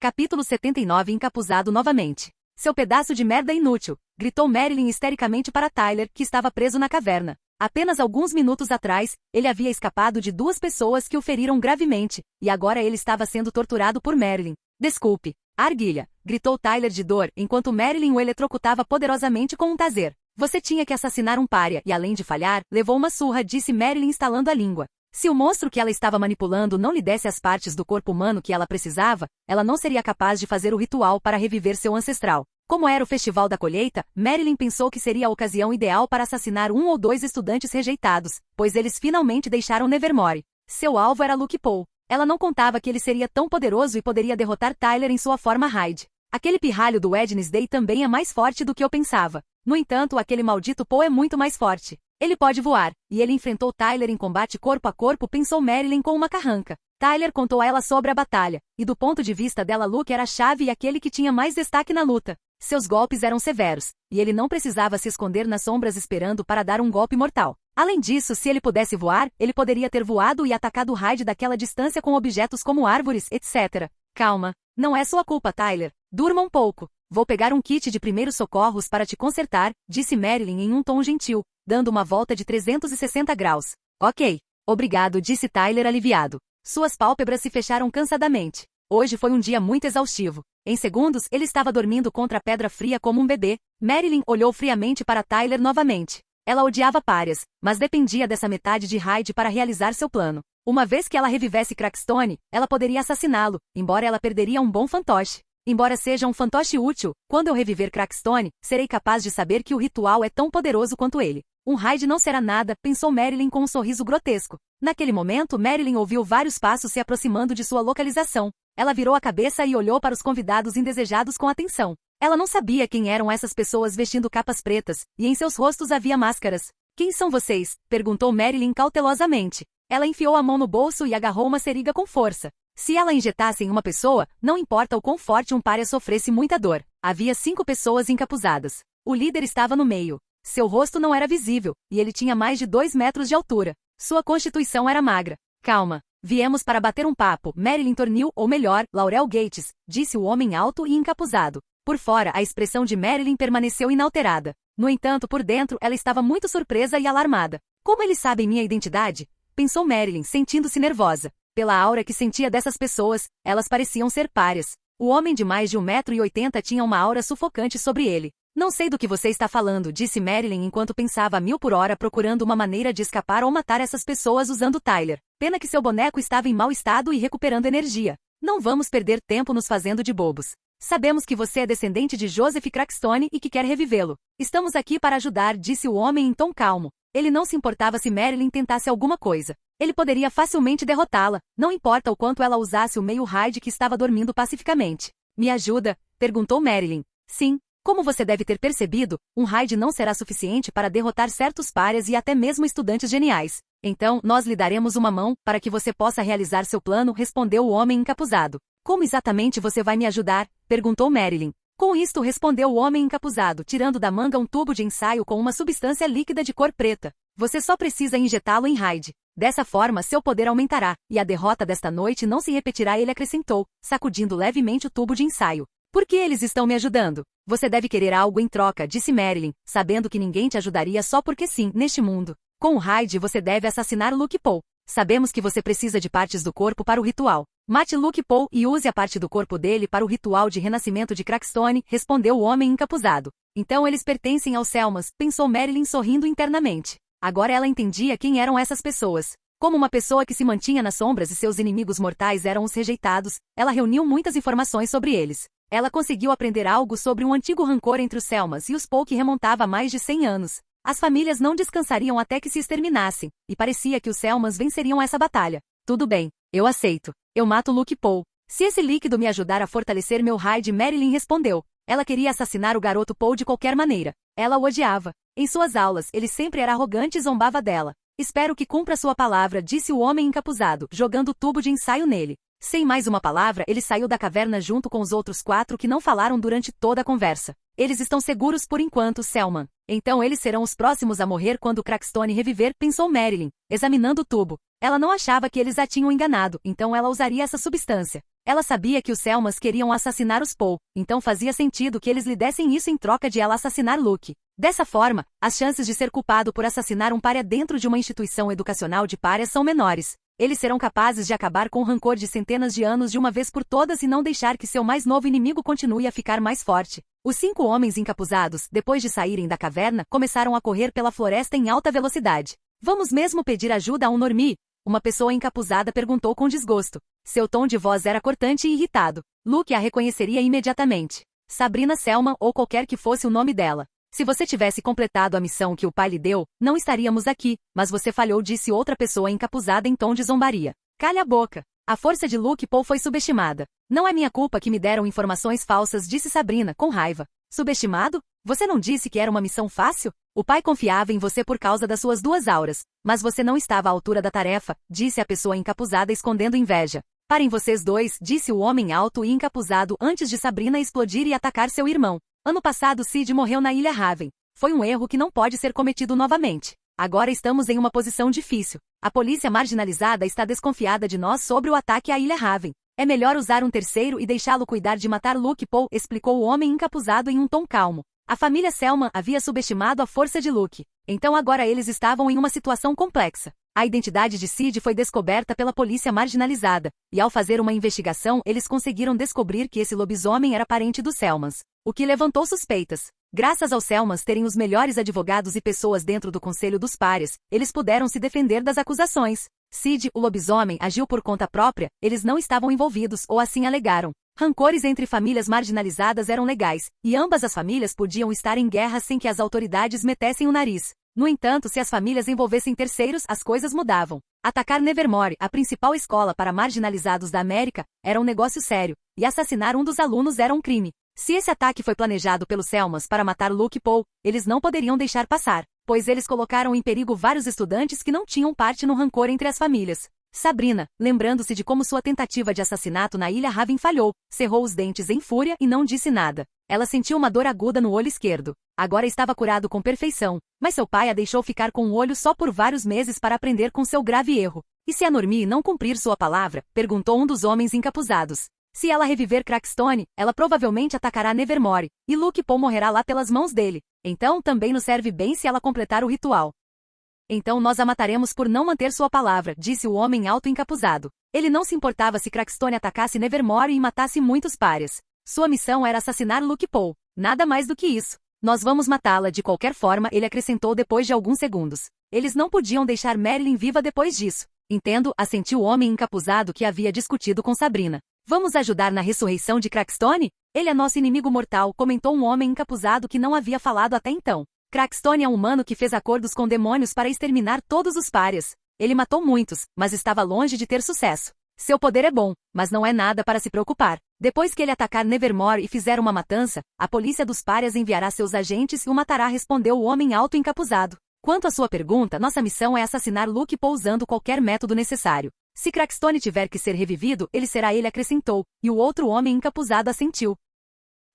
Capítulo 79 Encapuzado novamente. Seu pedaço de merda inútil, gritou Marilyn histericamente para Tyler, que estava preso na caverna. Apenas alguns minutos atrás, ele havia escapado de 2 pessoas que o feriram gravemente, e agora ele estava sendo torturado por Marilyn. Desculpe. Arguilha, gritou Tyler de dor, enquanto Marilyn o eletrocutava poderosamente com um taser. Você tinha que assassinar um pária, e além de falhar, levou uma surra, disse Marilyn estalando a língua. Se o monstro que ela estava manipulando não lhe desse as partes do corpo humano que ela precisava, ela não seria capaz de fazer o ritual para reviver seu ancestral. Como era o festival da colheita, Marilyn pensou que seria a ocasião ideal para assassinar 1 ou 2 estudantes rejeitados, pois eles finalmente deixaram Nevermore. Seu alvo era Luke Poe. Ela não contava que ele seria tão poderoso e poderia derrotar Tyler em sua forma Hyde. Aquele pirralho do Wednesday também é mais forte do que eu pensava. No entanto, aquele maldito Poe é muito mais forte. Ele pode voar, e ele enfrentou Tyler em combate corpo a corpo, pensou Marilyn com uma carranca. Tyler contou a ela sobre a batalha, e do ponto de vista dela Luke era a chave e aquele que tinha mais destaque na luta. Seus golpes eram severos, e ele não precisava se esconder nas sombras esperando para dar um golpe mortal. Além disso, se ele pudesse voar, ele poderia ter voado e atacado Hyde daquela distância com objetos como árvores, etc. Calma. Não é sua culpa, Tyler. Durma um pouco. Vou pegar um kit de primeiros socorros para te consertar, disse Marilyn em um tom gentil, dando uma volta de 360 graus. Ok. Obrigado, disse Tyler aliviado. Suas pálpebras se fecharam cansadamente. Hoje foi um dia muito exaustivo. Em segundos, ele estava dormindo contra a pedra fria como um bebê. Marilyn olhou friamente para Tyler novamente. Ela odiava párias, mas dependia dessa metade de Hyde para realizar seu plano. Uma vez que ela revivesse Crackstone, ela poderia assassiná-lo, embora ela perderia um bom fantoche. Embora seja um fantoche útil, quando eu reviver Crackstone, serei capaz de saber que o ritual é tão poderoso quanto ele. Um Hyde não será nada, pensou Marilyn com um sorriso grotesco. Naquele momento, Marilyn ouviu vários passos se aproximando de sua localização. Ela virou a cabeça e olhou para os convidados indesejados com atenção. Ela não sabia quem eram essas pessoas vestindo capas pretas, e em seus rostos havia máscaras. Quem são vocês? Perguntou Marilyn cautelosamente. Ela enfiou a mão no bolso e agarrou uma seringa com força. Se ela injetasse em uma pessoa, não importa o quão forte um pária sofresse muita dor. Havia 5 pessoas encapuzadas. O líder estava no meio. Seu rosto não era visível, e ele tinha mais de 2 metros de altura. Sua constituição era magra. Calma. Viemos para bater um papo, Marilyn Tornil, ou melhor, Laurel Gates, disse o homem alto e encapuzado. Por fora, a expressão de Marilyn permaneceu inalterada. No entanto, por dentro, ela estava muito surpresa e alarmada. Como eles sabem minha identidade? Pensou Marilyn, sentindo-se nervosa. Pela aura que sentia dessas pessoas, elas pareciam ser párias. O homem de mais de 1,80 m tinha uma aura sufocante sobre ele. Não sei do que você está falando, disse Marilyn enquanto pensava a 1000 por hora procurando uma maneira de escapar ou matar essas pessoas usando Tyler. Pena que seu boneco estava em mau estado e recuperando energia. Não vamos perder tempo nos fazendo de bobos. Sabemos que você é descendente de Joseph Crackstone e que quer revivê-lo. Estamos aqui para ajudar, disse o homem em tom calmo. Ele não se importava se Marilyn tentasse alguma coisa. Ele poderia facilmente derrotá-la, não importa o quanto ela usasse o meio Hyde que estava dormindo pacificamente. Me ajuda? Perguntou Marilyn. Sim. Como você deve ter percebido, um raid não será suficiente para derrotar certos párias e até mesmo estudantes geniais. Então, nós lhe daremos uma mão, para que você possa realizar seu plano, respondeu o homem encapuzado. Como exatamente você vai me ajudar? Perguntou Marilyn. Com isto, respondeu o homem encapuzado, tirando da manga um tubo de ensaio com uma substância líquida de cor preta. Você só precisa injetá-lo em raid. Dessa forma, seu poder aumentará, e a derrota desta noite não se repetirá, ele acrescentou, sacudindo levemente o tubo de ensaio. Por que eles estão me ajudando? Você deve querer algo em troca, disse Marilyn, sabendo que ninguém te ajudaria só porque sim, neste mundo. Com o raid você deve assassinar Luke Paul. Sabemos que você precisa de partes do corpo para o ritual. Mate Luke Paul e use a parte do corpo dele para o ritual de renascimento de Crackstone, respondeu o homem encapuzado. Então eles pertencem aos Selmas, pensou Marilyn sorrindo internamente. Agora ela entendia quem eram essas pessoas. Como uma pessoa que se mantinha nas sombras e seus inimigos mortais eram os rejeitados, ela reuniu muitas informações sobre eles. Ela conseguiu aprender algo sobre um antigo rancor entre os Selmas e os Paul que remontava a mais de 100 anos. As famílias não descansariam até que se exterminassem, e parecia que os Selmas venceriam essa batalha. Tudo bem, eu aceito. Eu mato Luke Paul. Se esse líquido me ajudar a fortalecer meu raid, Marilyn respondeu. Ela queria assassinar o garoto Paul de qualquer maneira. Ela o odiava. Em suas aulas, ele sempre era arrogante e zombava dela. Espero que cumpra sua palavra, disse o homem encapuzado, jogando o tubo de ensaio nele. Sem mais uma palavra, ele saiu da caverna junto com os outros 4 que não falaram durante toda a conversa. Eles estão seguros por enquanto, Selman. Então eles serão os próximos a morrer quando Crackstone reviver, pensou Marilyn, examinando o tubo. Ela não achava que eles a tinham enganado, então ela usaria essa substância. Ela sabia que os Selmas queriam assassinar os Paul, então fazia sentido que eles lhe dessem isso em troca de ela assassinar Luke. Dessa forma, as chances de ser culpado por assassinar um pária dentro de uma instituição educacional de párias são menores. Eles serão capazes de acabar com o rancor de centenas de anos de uma vez por todas e não deixar que seu mais novo inimigo continue a ficar mais forte. Os 5 homens encapuzados, depois de saírem da caverna, começaram a correr pela floresta em alta velocidade. Vamos mesmo pedir ajuda a um normie? Uma pessoa encapuzada perguntou com desgosto. Seu tom de voz era cortante e irritado. Luke a reconheceria imediatamente. Sabrina Selman ou qualquer que fosse o nome dela. Se você tivesse completado a missão que o pai lhe deu, não estaríamos aqui, mas você falhou, disse outra pessoa encapuzada em tom de zombaria. Calha a boca. A força de Luke Paul foi subestimada. Não é minha culpa que me deram informações falsas, disse Sabrina, com raiva. Subestimado? Você não disse que era uma missão fácil? O pai confiava em você por causa das suas 2 auras. Mas você não estava à altura da tarefa, disse a pessoa encapuzada escondendo inveja. Parem vocês dois, disse o homem alto e encapuzado antes de Sabrina explodir e atacar seu irmão. Ano passado Sid morreu na Ilha Raven. Foi um erro que não pode ser cometido novamente. Agora estamos em uma posição difícil. A polícia marginalizada está desconfiada de nós sobre o ataque à Ilha Raven. É melhor usar um terceiro e deixá-lo cuidar de matar Luke Paul, explicou o homem encapuzado em um tom calmo. A família Selman havia subestimado a força de Luke. Então agora eles estavam em uma situação complexa. A identidade de Sid foi descoberta pela polícia marginalizada, e ao fazer uma investigação eles conseguiram descobrir que esse lobisomem era parente dos Selmans, o que levantou suspeitas. Graças aos Selmans terem os melhores advogados e pessoas dentro do Conselho dos Párias, eles puderam se defender das acusações. Sid, o lobisomem, agiu por conta própria, eles não estavam envolvidos, ou assim alegaram. Rancores entre famílias marginalizadas eram legais, e ambas as famílias podiam estar em guerra sem que as autoridades metessem o nariz. No entanto, se as famílias envolvessem terceiros, as coisas mudavam. Atacar Nevermore, a principal escola para marginalizados da América, era um negócio sério, e assassinar um dos alunos era um crime. Se esse ataque foi planejado pelos Selmas para matar Luke Paul, eles não poderiam deixar passar, pois eles colocaram em perigo vários estudantes que não tinham parte no rancor entre as famílias. Sabrina, lembrando-se de como sua tentativa de assassinato na Ilha Raven falhou, cerrou os dentes em fúria e não disse nada. Ela sentiu uma dor aguda no olho esquerdo. Agora estava curado com perfeição, mas seu pai a deixou ficar com o olho só por vários meses para aprender com seu grave erro. E se a Normie não cumprir sua palavra? Perguntou um dos homens encapuzados. Se ela reviver Crackstone, ela provavelmente atacará Nevermore, e Luke Paul morrerá lá pelas mãos dele. Então também nos serve bem se ela completar o ritual. Então nós a mataremos por não manter sua palavra, disse o homem alto encapuzado. Ele não se importava se Crackstone atacasse Nevermore e matasse muitos párias. Sua missão era assassinar Luke Paul. Nada mais do que isso. Nós vamos matá-la de qualquer forma, ele acrescentou depois de alguns segundos. Eles não podiam deixar Marilyn viva depois disso. Entendo, assentiu o homem encapuzado que havia discutido com Sabrina. Vamos ajudar na ressurreição de Crackstone? Ele é nosso inimigo mortal, comentou um homem encapuzado que não havia falado até então. Crackstone é um humano que fez acordos com demônios para exterminar todos os párias. Ele matou muitos, mas estava longe de ter sucesso. Seu poder é bom, mas não é nada para se preocupar. Depois que ele atacar Nevermore e fizer uma matança, a polícia dos párias enviará seus agentes e o matará, respondeu o homem alto encapuzado. Quanto à sua pergunta, nossa missão é assassinar Luke Poe usando qualquer método necessário. Se Crackstone tiver que ser revivido, ele será, ele acrescentou, e o outro homem encapuzado assentiu.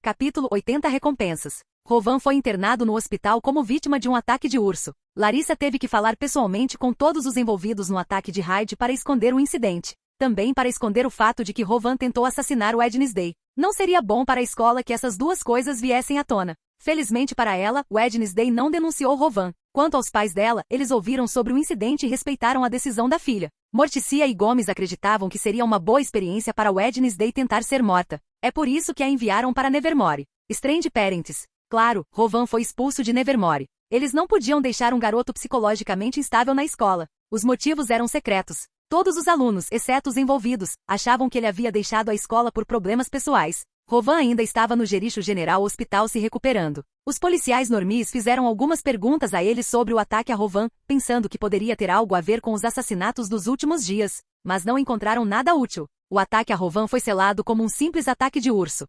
Capítulo 80 Recompensas. Rovan foi internado no hospital como vítima de um ataque de urso. Larissa teve que falar pessoalmente com todos os envolvidos no ataque de Hyde para esconder o incidente. Também para esconder o fato de que Rovan tentou assassinar Wednesday. Não seria bom para a escola que essas duas coisas viessem à tona. Felizmente para ela, Wednesday não denunciou Rovan. Quanto aos pais dela, eles ouviram sobre o incidente e respeitaram a decisão da filha. Morticia e Gomes acreditavam que seria uma boa experiência para Wednesday tentar ser morta. É por isso que a enviaram para Nevermore. Strange Parents. Claro, Rovan foi expulso de Nevermore. Eles não podiam deixar um garoto psicologicamente instável na escola. Os motivos eram secretos. Todos os alunos, exceto os envolvidos, achavam que ele havia deixado a escola por problemas pessoais. Rovan ainda estava no Jericho General Hospital se recuperando. Os policiais normis fizeram algumas perguntas a ele sobre o ataque a Rovan, pensando que poderia ter algo a ver com os assassinatos dos últimos dias, mas não encontraram nada útil. O ataque a Rovan foi selado como um simples ataque de urso.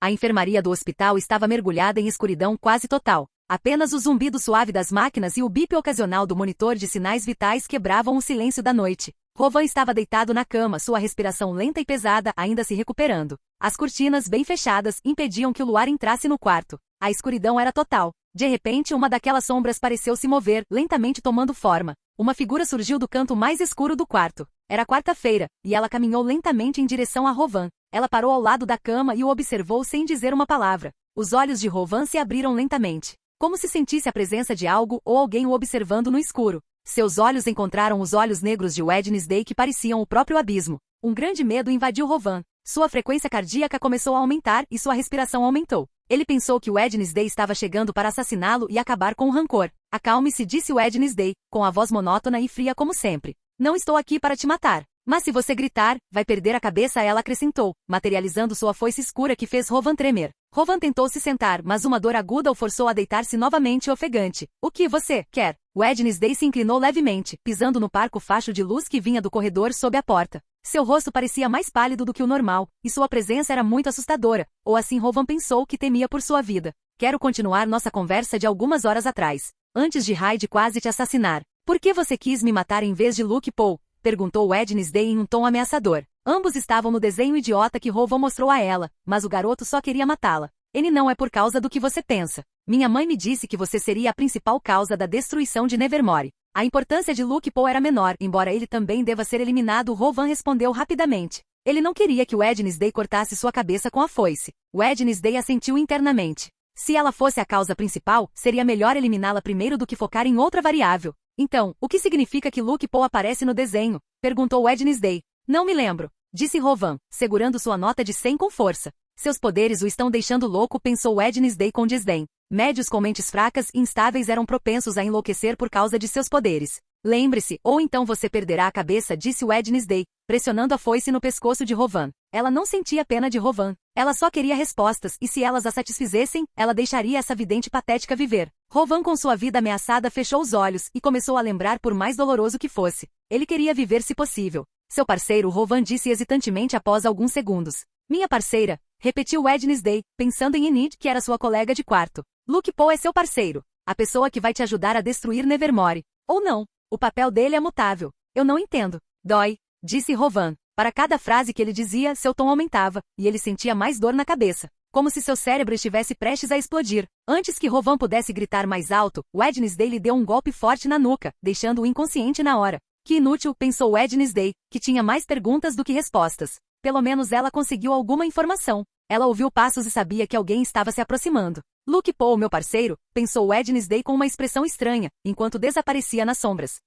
A enfermaria do hospital estava mergulhada em escuridão quase total. Apenas o zumbido suave das máquinas e o bip ocasional do monitor de sinais vitais quebravam o silêncio da noite. Rovan estava deitado na cama, sua respiração lenta e pesada, ainda se recuperando. As cortinas, bem fechadas, impediam que o luar entrasse no quarto. A escuridão era total. De repente, uma daquelas sombras pareceu se mover, lentamente tomando forma. Uma figura surgiu do canto mais escuro do quarto. Era quarta-feira, e ela caminhou lentamente em direção a Rovan. Ela parou ao lado da cama e o observou sem dizer uma palavra. Os olhos de Rovan se abriram lentamente, como se sentisse a presença de algo ou alguém o observando no escuro. Seus olhos encontraram os olhos negros de Wednesday que pareciam o próprio abismo. Um grande medo invadiu Rovan. Sua frequência cardíaca começou a aumentar e sua respiração aumentou. Ele pensou que Wednesday estava chegando para assassiná-lo e acabar com o rancor. Acalme-se, disse Wednesday, com a voz monótona e fria como sempre. Não estou aqui para te matar. Mas se você gritar, vai perder a cabeça, ela acrescentou, materializando sua foice escura que fez Rovan tremer. Rovan tentou se sentar, mas uma dor aguda o forçou a deitar-se novamente ofegante. O que você quer? Wednesday se inclinou levemente, pisando no parco facho de luz que vinha do corredor sob a porta. Seu rosto parecia mais pálido do que o normal, e sua presença era muito assustadora, ou assim Rovan pensou, que temia por sua vida. Quero continuar nossa conversa de algumas horas atrás, antes de Hyde quase te assassinar. Por que você quis me matar em vez de Luke Poe? Perguntou Wednesday em um tom ameaçador. Ambos estavam no desenho idiota que Rovan mostrou a ela, mas o garoto só queria matá-la. Ele não é por causa do que você pensa. Minha mãe me disse que você seria a principal causa da destruição de Nevermore. A importância de Luke Poe era menor, embora ele também deva ser eliminado, Rovan respondeu rapidamente. Ele não queria que Wednesday cortasse sua cabeça com a foice. Wednesday assentiu internamente. Se ela fosse a causa principal, seria melhor eliminá-la primeiro do que focar em outra variável. Então, o que significa que Luke Poe aparece no desenho? Perguntou Wednesday. Não me lembro, disse Rovan, segurando sua nota de 100 com força. Seus poderes o estão deixando louco, pensou Wednesday com desdém. Médios com mentes fracas e instáveis eram propensos a enlouquecer por causa de seus poderes. Lembre-se, ou então você perderá a cabeça, disse Wednesday, pressionando a foice no pescoço de Rovan. Ela não sentia pena de Rovan. Ela só queria respostas, e se elas a satisfizessem, ela deixaria essa vidente patética viver. Rovan, com sua vida ameaçada, fechou os olhos e começou a lembrar, por mais doloroso que fosse. Ele queria viver se possível. Seu parceiro, Rovan disse hesitantemente após alguns segundos. Minha parceira, repetiu Wednesday, pensando em Enid, que era sua colega de quarto. Luke Poe é seu parceiro. A pessoa que vai te ajudar a destruir Nevermore. Ou não. O papel dele é mutável. Eu não entendo. Dói, disse Rovan. Para cada frase que ele dizia, seu tom aumentava, e ele sentia mais dor na cabeça, como se seu cérebro estivesse prestes a explodir. Antes que Rovan pudesse gritar mais alto, Wednesday lhe deu um golpe forte na nuca, deixando-o inconsciente na hora. Que inútil, pensou Wednesday, que tinha mais perguntas do que respostas. Pelo menos ela conseguiu alguma informação. Ela ouviu passos e sabia que alguém estava se aproximando. Luke Poe, meu parceiro, pensou Wednesday com uma expressão estranha, enquanto desaparecia nas sombras.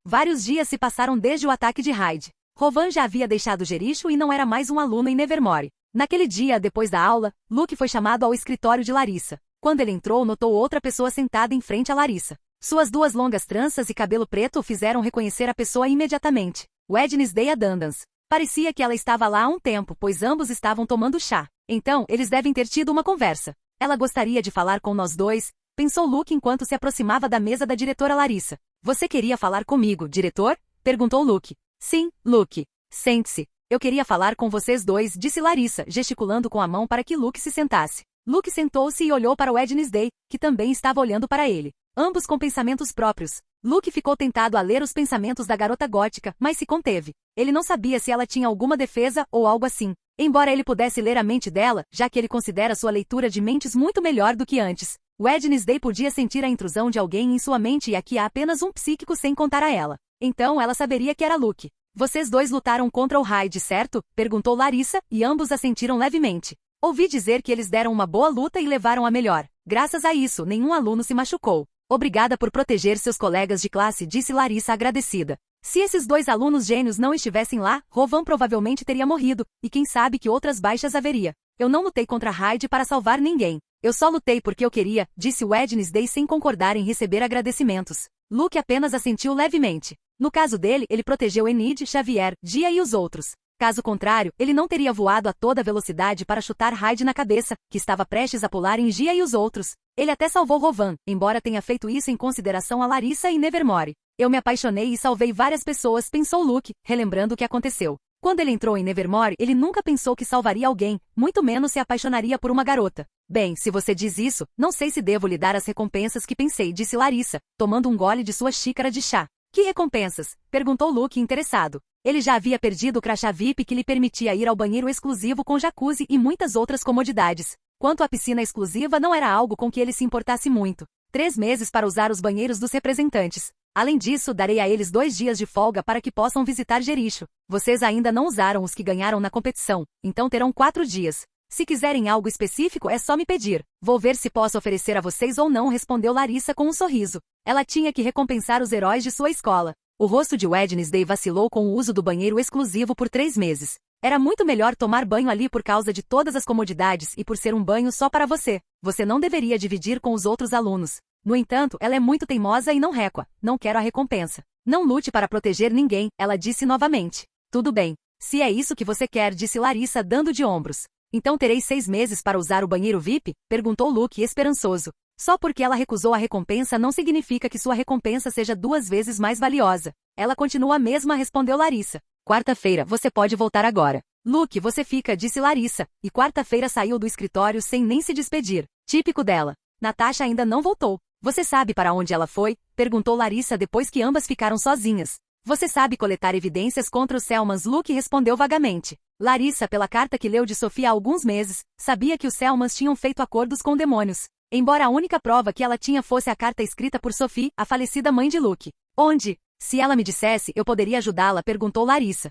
Vários dias se passaram desde o ataque de Hyde. Rovan já havia deixado Jericho e não era mais um aluno em Nevermore. Naquele dia, depois da aula, Luke foi chamado ao escritório de Larissa. Quando ele entrou, notou outra pessoa sentada em frente a Larissa. Suas duas longas tranças e cabelo preto o fizeram reconhecer a pessoa imediatamente. Wednesday Adandance. Parecia que ela estava lá há um tempo, pois ambos estavam tomando chá. Então, eles devem ter tido uma conversa. Ela gostaria de falar com nós dois, pensou Luke enquanto se aproximava da mesa da diretora Larissa. Você queria falar comigo, diretor? Perguntou Luke. Sim, Luke. Sente-se. Eu queria falar com vocês dois, disse Larissa, gesticulando com a mão para que Luke se sentasse. Luke sentou-se e olhou para Wednesday, que também estava olhando para ele. Ambos com pensamentos próprios. Luke ficou tentado a ler os pensamentos da garota gótica, mas se conteve. Ele não sabia se ela tinha alguma defesa ou algo assim. Embora ele pudesse ler a mente dela, já que ele considera sua leitura de mentes muito melhor do que antes. Wednesday podia sentir a intrusão de alguém em sua mente e aqui há apenas um psíquico sem contar a ela. Então ela saberia que era Luke. Vocês dois lutaram contra o Hyde, certo? Perguntou Larissa, e ambos assentiram levemente. Ouvi dizer que eles deram uma boa luta e levaram a melhor. Graças a isso, nenhum aluno se machucou. Obrigada por proteger seus colegas de classe, disse Larissa agradecida. Se esses dois alunos gênios não estivessem lá, Rowan provavelmente teria morrido, e quem sabe que outras baixas haveria. Eu não lutei contra Hyde para salvar ninguém. Eu só lutei porque eu queria, disse Wednesday sem concordar em receber agradecimentos. Luke apenas assentiu levemente. No caso dele, ele protegeu Enid, Xavier, Gia e os outros. Caso contrário, ele não teria voado a toda velocidade para chutar Hyde na cabeça, que estava prestes a pular em Gia e os outros. Ele até salvou Rowan, embora tenha feito isso em consideração a Larissa e Nevermore. Eu me apaixonei e salvei várias pessoas, pensou Luke, relembrando o que aconteceu. Quando ele entrou em Nevermore, ele nunca pensou que salvaria alguém, muito menos se apaixonaria por uma garota. Bem, se você diz isso, não sei se devo lhe dar as recompensas que pensei, disse Larissa, tomando um gole de sua xícara de chá. Que recompensas? Perguntou Luke interessado. Ele já havia perdido o crachá VIP que lhe permitia ir ao banheiro exclusivo com jacuzzi e muitas outras comodidades. Quanto à piscina exclusiva, não era algo com que ele se importasse muito. 3 meses para usar os banheiros dos representantes. Além disso, darei a eles 2 dias de folga para que possam visitar Jericho. Vocês ainda não usaram os que ganharam na competição, então terão 4 dias. Se quiserem algo específico, é só me pedir. Vou ver se posso oferecer a vocês ou não, respondeu Larissa com um sorriso. Ela tinha que recompensar os heróis de sua escola. O rosto de Wednesday vacilou com o uso do banheiro exclusivo por 3 meses. Era muito melhor tomar banho ali por causa de todas as comodidades e por ser um banho só para você. Você não deveria dividir com os outros alunos. No entanto, ela é muito teimosa e não recua. Não quero a recompensa. Não lute para proteger ninguém, ela disse novamente. Tudo bem. Se é isso que você quer, disse Larissa dando de ombros. Então terei 6 meses para usar o banheiro VIP? Perguntou Luke esperançoso. Só porque ela recusou a recompensa não significa que sua recompensa seja 2 vezes mais valiosa. Ela continua a mesma, respondeu Larissa. Quarta-feira, você pode voltar agora. Luke, você fica, disse Larissa, e quarta-feira saiu do escritório sem nem se despedir. Típico dela. Natasha ainda não voltou. Você sabe para onde ela foi? Perguntou Larissa depois que ambas ficaram sozinhas. Você sabe coletar evidências contra os Selmans? Luke respondeu vagamente. Larissa, pela carta que leu de Sophie há alguns meses, sabia que os Selmans tinham feito acordos com demônios. Embora a única prova que ela tinha fosse a carta escrita por Sophie, a falecida mãe de Luke. Onde? Se ela me dissesse, eu poderia ajudá-la, perguntou Larissa.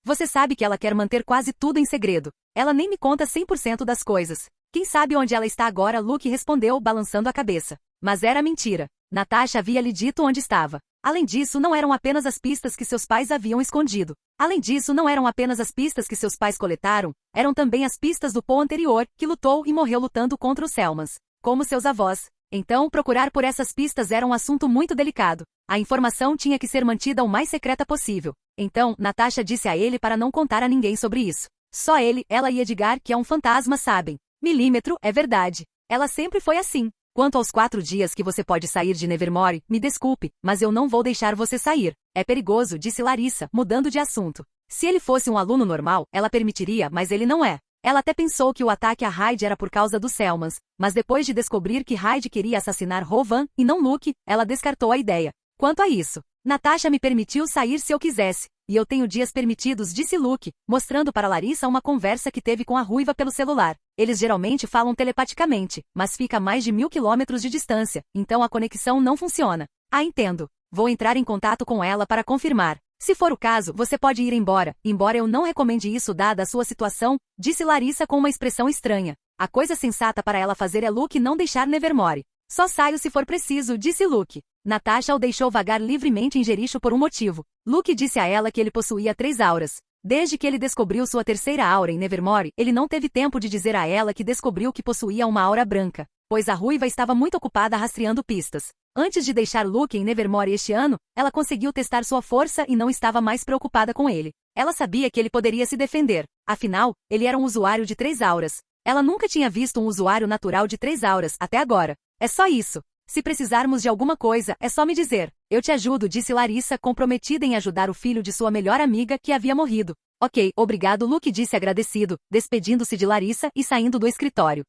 Você sabe que ela quer manter quase tudo em segredo. Ela nem me conta 100% das coisas. Quem sabe onde ela está agora? Luke respondeu, balançando a cabeça. Mas era mentira. Natasha havia lhe dito onde estava. Além disso, não eram apenas as pistas que seus pais haviam escondido. Além disso, não eram apenas as pistas que seus pais coletaram, eram também as pistas do Paul anterior, que lutou e morreu lutando contra os Selmans, como seus avós. Então, procurar por essas pistas era um assunto muito delicado. A informação tinha que ser mantida o mais secreta possível. Então, Natasha disse a ele para não contar a ninguém sobre isso. Só ele, ela e Edgar, que é um fantasma, sabem. Milímetro, é verdade. Ela sempre foi assim. Quanto aos 4 dias que você pode sair de Nevermore, me desculpe, mas eu não vou deixar você sair. É perigoso, disse Larissa, mudando de assunto. Se ele fosse um aluno normal, ela permitiria, mas ele não é. Ela até pensou que o ataque a Hyde era por causa dos Selmans, mas depois de descobrir que Hyde queria assassinar Rowan, e não Luke, ela descartou a ideia. Quanto a isso, Natasha me permitiu sair se eu quisesse, e eu tenho dias permitidos, disse Luke, mostrando para Larissa uma conversa que teve com a ruiva pelo celular. Eles geralmente falam telepaticamente, mas fica a mais de 1000 quilômetros de distância, então a conexão não funciona. Ah, entendo. Vou entrar em contato com ela para confirmar. Se for o caso, você pode ir embora, embora eu não recomende isso dada a sua situação, disse Larissa com uma expressão estranha. A coisa sensata para ela fazer é Luke não deixar Nevermore. Só saio se for preciso, disse Luke. Natasha o deixou vagar livremente em Jericho por um motivo. Luke disse a ela que ele possuía 3 auras. Desde que ele descobriu sua terceira aura em Nevermore, ele não teve tempo de dizer a ela que descobriu que possuía uma aura branca, pois a ruiva estava muito ocupada rastreando pistas. Antes de deixar Luke em Nevermore este ano, ela conseguiu testar sua força e não estava mais preocupada com ele. Ela sabia que ele poderia se defender. Afinal, ele era um usuário de 3 auras. Ela nunca tinha visto um usuário natural de 3 auras até agora. É só isso. Se precisarmos de alguma coisa, é só me dizer. Eu te ajudo, disse Larissa, comprometida em ajudar o filho de sua melhor amiga que havia morrido. Ok, obrigado, Luke, disse agradecido, despedindo-se de Larissa e saindo do escritório.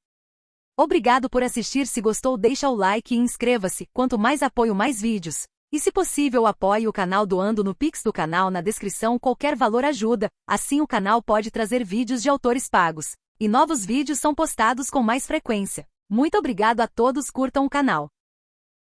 Obrigado por assistir. Se gostou, deixa o like e inscreva-se. Quanto mais apoio, mais vídeos. E se possível, apoie o canal doando no Pix do canal na descrição. Qualquer valor ajuda, assim o canal pode trazer vídeos de autores pagos. E novos vídeos são postados com mais frequência. Muito obrigado a todos, curtam o canal.